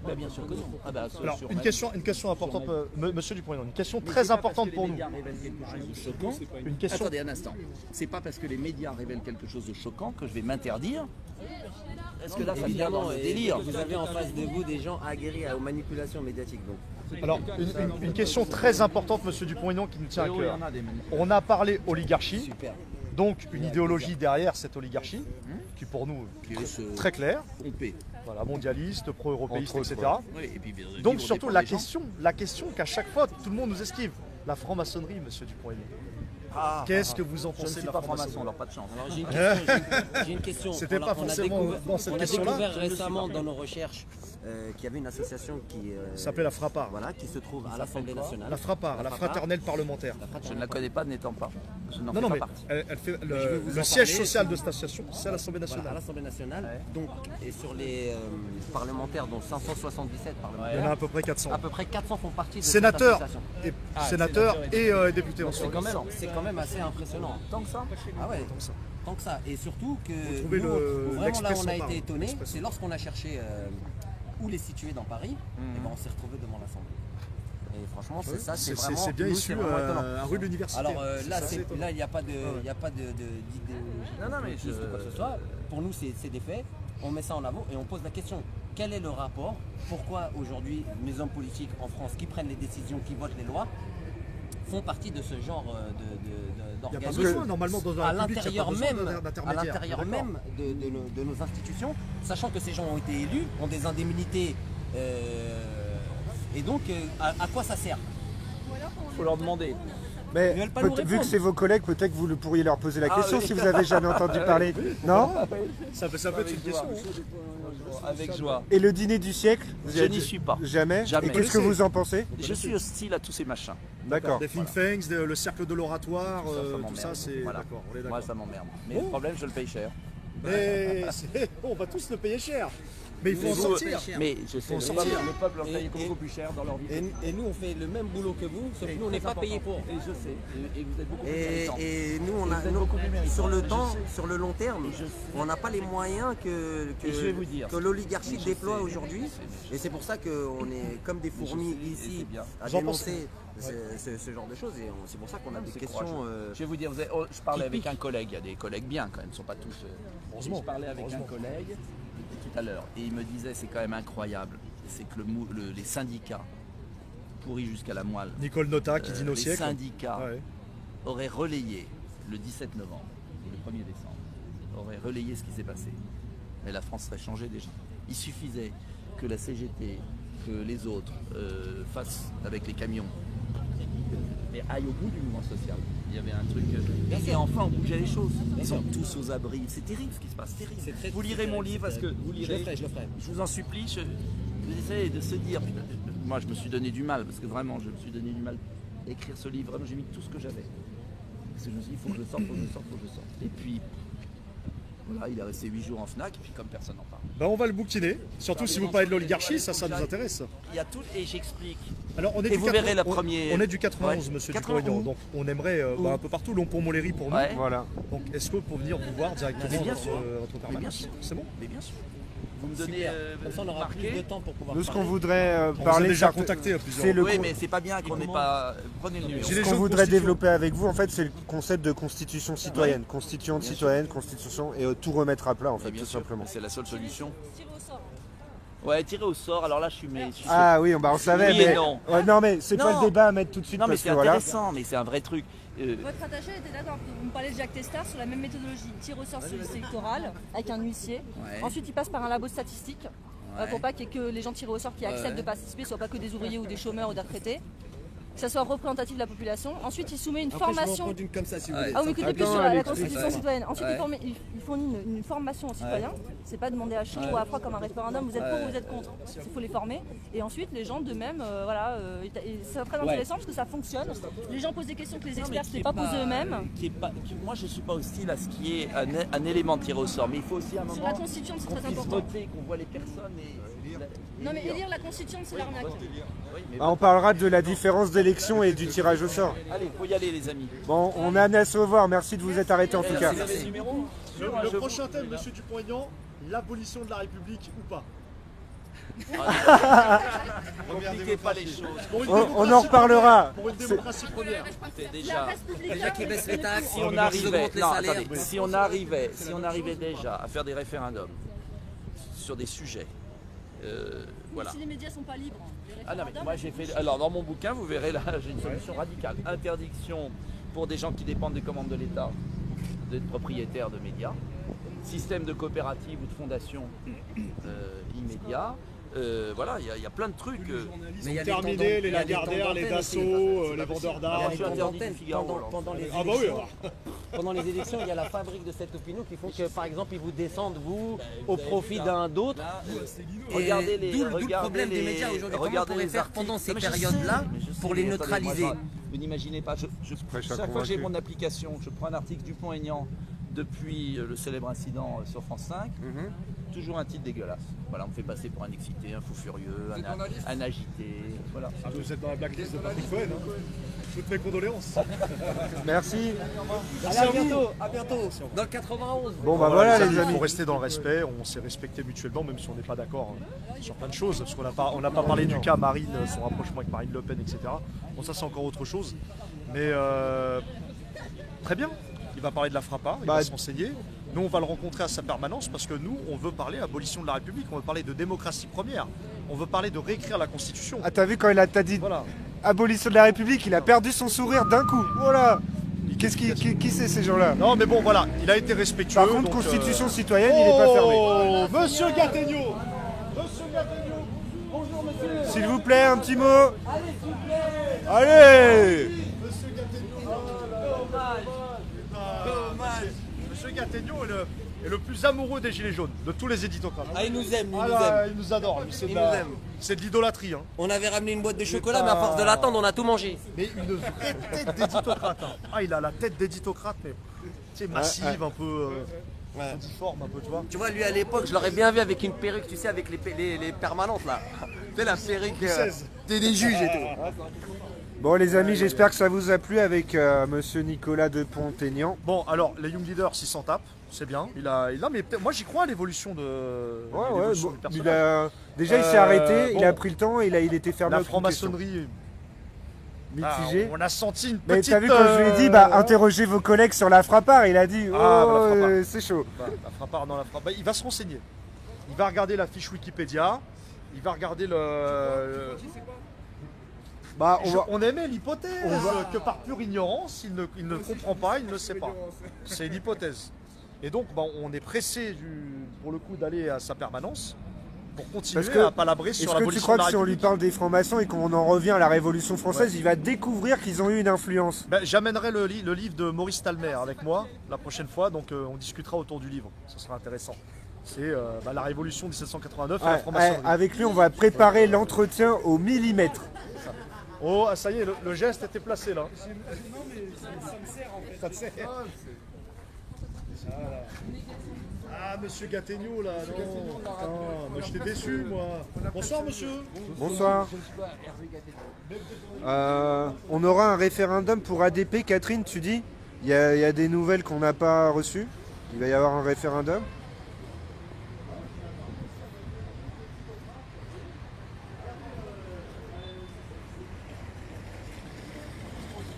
Bah, bien sûr que non. Ah bah, alors, une question importante, monsieur Dupont-Aignan, une question très importante pour nous. Une question... Attendez un instant. C'est pas parce que les médias révèlent quelque chose de choquant que je vais m'interdire. Est-ce que là, ça vient dans le délire? Vous avez en face de vous des gens aguerris aux manipulations médiatiques. Donc. Alors, une question très importante, monsieur Dupont-Aignan, qui nous tient à cœur. On a parlé oligarchie. Super. Donc une idéologie derrière cette oligarchie, qui pour nous est très claire, voilà, mondialiste, pro-européiste, etc. Donc surtout la question qu'à chaque fois tout le monde nous esquive, la franc-maçonnerie, monsieur Dupont-Aignan. Qu'est-ce que vous en pensez de la franc-maçonnerie? Alors pas de chance. J'ai une question. C'était pas forcément dans cette question-là. On a découvert récemment dans nos recherches qu'il y avait une association qui s'appelait la Frappart. Voilà, qui se trouve à l'Assemblée nationale. La Frappart, la fraternelle parlementaire. Je ne la connais pas n'étant pas. Non, mais elle fait le siège social de cette association, c'est à l'Assemblée nationale. Voilà, à l'Assemblée nationale. Donc, et sur les parlementaires, dont 577 parlementaires. Il y en a à peu près 400. À peu près 400 font partie de sénateurs cette association. Sénateurs et députés en soi. C'est quand même assez impressionnant. Tant que ça? Ah ouais, tant que ça. Et surtout que vraiment là où on a été étonnés, c'est lorsqu'on a cherché où les situer dans Paris, et ben on s'est retrouvé devant l'Assemblée. Et franchement, c'est ça, c'est vraiment. C'est bien nous, issu c'est vraiment étonnant. à rue de l'Université. Alors là, il n'y a pas d'idéologie. Non, mais quoi que ce soit. Pour nous, c'est des faits. On met ça en avant et on pose la question. Quel est le rapport? Pourquoi aujourd'hui, mes hommes politiques en France qui prennent les décisions, qui votent les lois, font partie de ce genre Il n'y a pas d'organisme besoin, normalement, dans un République, il n'y a pas besoin d'intermédiaire. à l'intérieur même de nos institutions, sachant que ces gens ont été élus, ont des indemnités, et donc à quoi ça sert? Il faut leur demander. Mais vu que c'est vos collègues, peut-être que vous pourriez leur poser la question si vous n'avez jamais entendu parler. Non? Ça peut être une question. Avec joie. Et le dîner du siècle? Je n'y suis pas. Jamais? Jamais. Et qu'est-ce que vous en pensez? Je suis hostile à tous ces machins. D'accord. Des think tanks, le cercle de l'oratoire, Ça tout ça, c'est... voilà. D'accord, on est Moi, d'accord. ça m'emmerde. Mais le problème, je le paye cher. Mais on va tous le payer cher. Mais il faut en sortir. Mais je sais, Le peuple leur paye beaucoup plus cher dans leur vie. Et nous, on fait le même boulot que vous, sauf que nous, on n'est pas payé pour. Et je sais. Et vous êtes beaucoup plus méritant. Et nous, on a sur le long terme, on n'a pas les moyens que l'oligarchie déploie aujourd'hui. Et c'est pour ça qu'on est comme des fourmis ici à dénoncer ce genre de choses. Et c'est pour ça qu'on a des questions. Je vais vous dire, je parlais avec un collègue, il y a des collègues bien quand même, ils ne sont pas tous... Heureusement. Je parlais avec un collègue tout à l'heure et il me disait, c'est quand même incroyable, c'est que les syndicats, pourris jusqu'à la moelle, Nicole Nota qui dit nos les siècles. syndicats auraient relayé le 17 novembre, le 1er décembre, auraient relayé ce qui s'est passé. Mais la France serait changée déjà. Il suffisait que la CGT, que les autres fassent avec les camions, mais aillent au bout du mouvement social. Il y avait un truc. Et enfin, on bougeait les choses. Ils sont tous aux abris. C'est terrible ce qui se passe. Terrible. Vous lirez mon livre parce que vous lirez. Je le ferai. Je vous en supplie. Vous essayez de se dire. Putain, moi, je me suis donné du mal parce que vraiment, je me suis donné du mal à écrire ce livre. Vraiment, j'ai mis tout ce que j'avais. Parce que je me suis dit, il faut que je sorte, faut que je sorte, faut que je sorte. Et puis, voilà, il est resté 8 jours en Fnac. Et puis, comme personne n'en parle. Ben, on va le bouquiner. Surtout si vous parlez de l'oligarchie, ça nous intéresse. Il y a tout et j'explique. Alors, on est Et du vous verrez la première. On est du 91, Ouais. monsieur 91. Dupont-Aignan. Donc, on aimerait un peu partout, Longpont-Montlhéry pour nous. Ouais. Voilà. Donc, est-ce que pour venir vous voir directement Mais bien votre sûr. permanence? C'est bon? Mais bien sûr. Vous me donnez. Comme ça, on aura plus de temps pour pouvoir Nous, ce qu'on parler. voudrait On vous a parler, déjà contacté à plusieurs c'est le Oui, mais c'est pas bien qu'on n'ait pas. Prenez le numéro. J'ai Ce les qu'on jeux de voudrait constitution. développer avec vous, en fait, c'est le concept de constitution citoyenne. Constituante citoyenne, constitution, et tout remettre à plat, en fait, Bien tout sûr, simplement. c'est la seule solution. Tirer au sort. Ouais, tirer au sort. Alors là, je suis. Ah oui, on savait, Oui et mais... non. Ouais, non, mais c'est pas Non. le débat à mettre tout de suite, Non, mais parce c'est que voilà... intéressant, mais c'est un vrai truc. Votre attaché était d'accord. Vous me parlez de Jacques Testard sur la même méthodologie. Tir au sort sur liste électorale avec un huissier. Ouais. Ensuite, il passe par un labo statistique pour pas qu'il y ait que les gens tirés au sort qui acceptent de participer, ne soient pas que des ouvriers ou des chômeurs ou des retraités. Que ça soit représentatif de la population. Ensuite, il soumet une formation. Une comme ça, si vous voulez. Ah oui, écoutez plus Attends, sur la Alex, constitution citoyenne. Ensuite, Ouais. il fournit une formation aux citoyens. C'est pas demander à chaud ou à froid comme un référendum, vous êtes pour ou vous êtes contre. Il faut les former. Et ensuite, les gens d'eux-mêmes, et c'est très intéressant parce que ça fonctionne. Les gens posent des questions que les experts ne s'étaient pas posées eux-mêmes. Moi, je suis pas hostile à ce qui est un élément tiré au sort, mais il faut aussi à un Sur moment la constitution, c'est qu'on très puisse important. voter, qu'on voit les personnes et Non, mais élire la constitution, c'est l'arnaque. On parlera de la différence d'élection et du tirage au sort. Allez, faut y aller, les amis. Bon, on a Agnès au revoir, merci de vous être arrêté en tout cas. Vous avez le numéro? Le prochain thème, monsieur Dupont-Aignan, l'abolition de la République ou pas? Compliquez pas les choses. On en reparlera. Pour une démocratie première. Déjà qui baisse les taxes, Si on arrivait, non, attendez, si on arrivait déjà à faire des référendums sur des sujets, voilà. Si les médias sont pas libres, les Ah non, mais référendums, moi j'ai fait. Alors dans mon bouquin, vous verrez là, j'ai une solution radicale. Interdiction pour des gens qui dépendent des commandes de l'État d'être propriétaires de médias. Système de coopérative ou de fondation immédiat. Voilà, il y a plein de trucs. Mais il y a Terminé les il y a des Lagardère, les tendances aussi. Dassault, les vendeurs Ah, d'armes. je suis interdit du Figaro. Pendant les Ah bah oui, élections, alors. pendant les élections, il y a la fabrique de cette opinion qui font que, par exemple, ils vous descendent, vous, au profit d'un d'autre. Regardez les. D'où le problème des médias aujourd'hui. Comment on pourrait faire pendant ces périodes-là pour les neutraliser? Vous n'imaginez pas. Chaque fois que j'ai mon application, je prends un article Dupont-Aignan depuis le célèbre incident sur France 5. toujours un titre dégueulasse. Voilà, on me fait passer pour un excité, un fou furieux, Vous êtes dans la liste un agité. Voilà. Ah, vous êtes dans la blacklist de Patrick Cohen. Hein. Toutes mes condoléances. Merci. Allez, à bientôt, à bientôt. Dans le 91. Bon bah voilà les Il amis. faut rester dans le respect, on s'est respecté mutuellement, même si on n'est pas d'accord sur plein de choses. Parce qu'on n'a pas parlé du cas Marine, son rapprochement avec Marine Le Pen, etc. Bon, ça c'est encore autre chose. Mais très bien. Il va parler de la FRAPA, il va se renseigner. Nous, on va le rencontrer à sa permanence parce que nous, on veut parler abolition de la République, on veut parler de démocratie première, on veut parler de réécrire la Constitution. Ah t'as vu quand t'a dit voilà. Abolition de la République, il a perdu son sourire d'un coup. Voilà. Qui c'est ces gens-là? Non mais bon voilà, il a été respectueux. Par contre, donc, constitution citoyenne, il n'est pas fermé. Oh, Monsieur Gattegno. Monsieur Gattegno. Bonjour monsieur. S'il vous plaît, un petit mot. Allez, s'il vous plaît. Allez. Monsieur Gattegno. Dommage. Monsieur Gattegno est le plus amoureux des Gilets jaunes, de tous les éditocrates. Ah, il nous aime, il Ah nous là, aime. il nous adore. lui, Il nous aime. C'est de l'idolâtrie. Hein. On avait ramené une boîte de chocolat, mais à force de l'attendre, on a tout mangé. Mais une vraie tête d'éditocrate. Hein. Ah, il a la tête d'éditocrate, mais tu sais, massive, un peu difforme, un peu, tu vois. Tu vois, lui à l'époque, je l'aurais bien vu avec une perruque, tu sais, avec les permanentes là. Tu sais, la perruque des juges et tout. Bon les amis, j'espère que ça vous a plu avec monsieur Nicolas de Pont-Aignan. Bon, alors, les Young Leaders, s'ils s'en tapent, c'est bien. Mais moi, j'y crois à l'évolution de. l'évolution du personnage. Déjà, il s'est arrêté, bon. il a pris le temps, il était fermé. La à toute question. franc-maçonnerie. Mitigé. On a senti une Mais petite. t'as vu quand je lui ai dit, interrogez vos collègues sur la Frappart, il a dit, c'est chaud. La Frappart, non, la Frappart. Il va se renseigner. Il va regarder la fiche Wikipédia. Il va regarder on émet l'hypothèse que par pure ignorance, il ne comprend pas, il ne sait pas. C'est une hypothèse. Et donc, on est pressé, pour le coup, d'aller à sa permanence pour continuer à palabrer sur l'abolition de la République. Est-ce que tu crois que si on lui parle des francs-maçons et qu'on en revient à la Révolution française, il va découvrir qu'ils ont eu une influence? J'amènerai le livre de Maurice Talmer avec moi la prochaine fois, donc on discutera autour du livre. Ce sera intéressant. C'est la Révolution 1789 et la franc-maçonnerie. Avec lui, on va préparer l'entretien au millimètre. Oh, ça y est, le geste était placé là. Non, mais ça me sert en fait. Ça te sert. Ah, monsieur Gattegno là, non. Putain, moi j'étais déçu moi. Bonsoir monsieur. Bonsoir. On aura un référendum pour ADP, Catherine, tu dis? Il y a des nouvelles qu'on n'a pas reçues. Il va y avoir un référendum.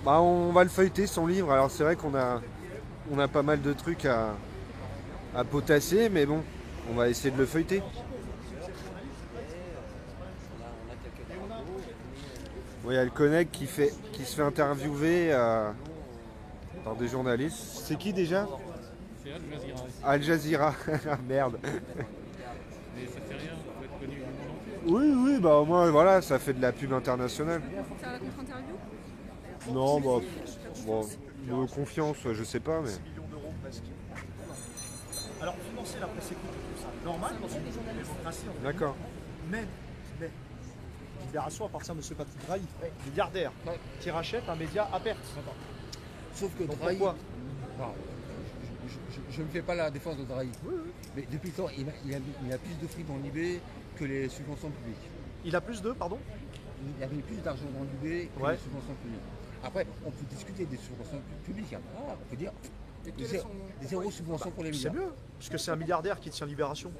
On va le feuilleter son livre. Alors c'est vrai qu'on a pas mal de trucs à potasser, mais bon, on va essayer de le feuilleter. Il y a le Connect qui se fait interviewer par des journalistes. C'est qui déjà? C'est Al Jazeera. Al Jazeera, merde. Mais ça fait rien, on va être connu du monde entier. Oui, au moins voilà, ça fait de la pub internationale. Faire la contre-interview? Non, niveau confiance, je sais pas, mais. 6 millions d'euros presque. Alors, financer la presse écrite et tout ça, normal dans une démocratie. D'accord. Mais, Libération appartient à M. Patrick Drahi, milliardaire, qui rachète un média à perte. Sauf que Donc Drahi. pourquoi Je ne fais pas la défense de Drahi. Mais depuis le temps, il a plus de fric dans l'IB que les subventions publiques. Il a plus de, pardon? Il avait plus d'argent dans l'IB que les subventions publiques. Après, on peut discuter des subventions publiques. Hein. On peut dire des zéro subventions pour les médias. C'est mieux, puisque c'est un milliardaire qui tient Libération.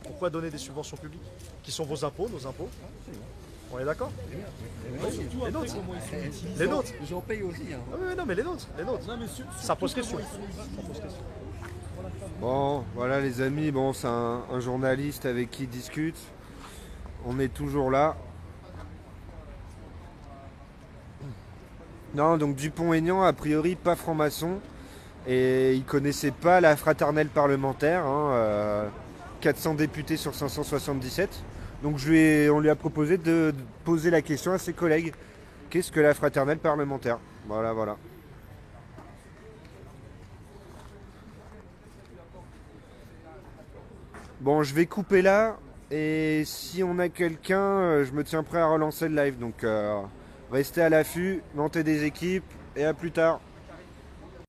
Pourquoi donner des subventions publiques? Qui sont vos impôts, nos impôts? On est d'accord? Les nôtres. Les nôtres. J'en paye aussi. Hein. Ah oui, non, mais les nôtres. Ça pose question. Bon, voilà les amis, c'est un journaliste avec qui il discute. On est toujours là. Non, donc Dupont-Aignan, a priori pas franc-maçon. Et il connaissait pas la fraternelle parlementaire. 400 députés sur 577. Donc on lui a proposé de poser la question à ses collègues. Qu'est-ce que la fraternelle parlementaire? Voilà. Bon, je vais couper là. Et si on a quelqu'un, je me tiens prêt à relancer le live. Donc restez à l'affût, montez des équipes et à plus tard.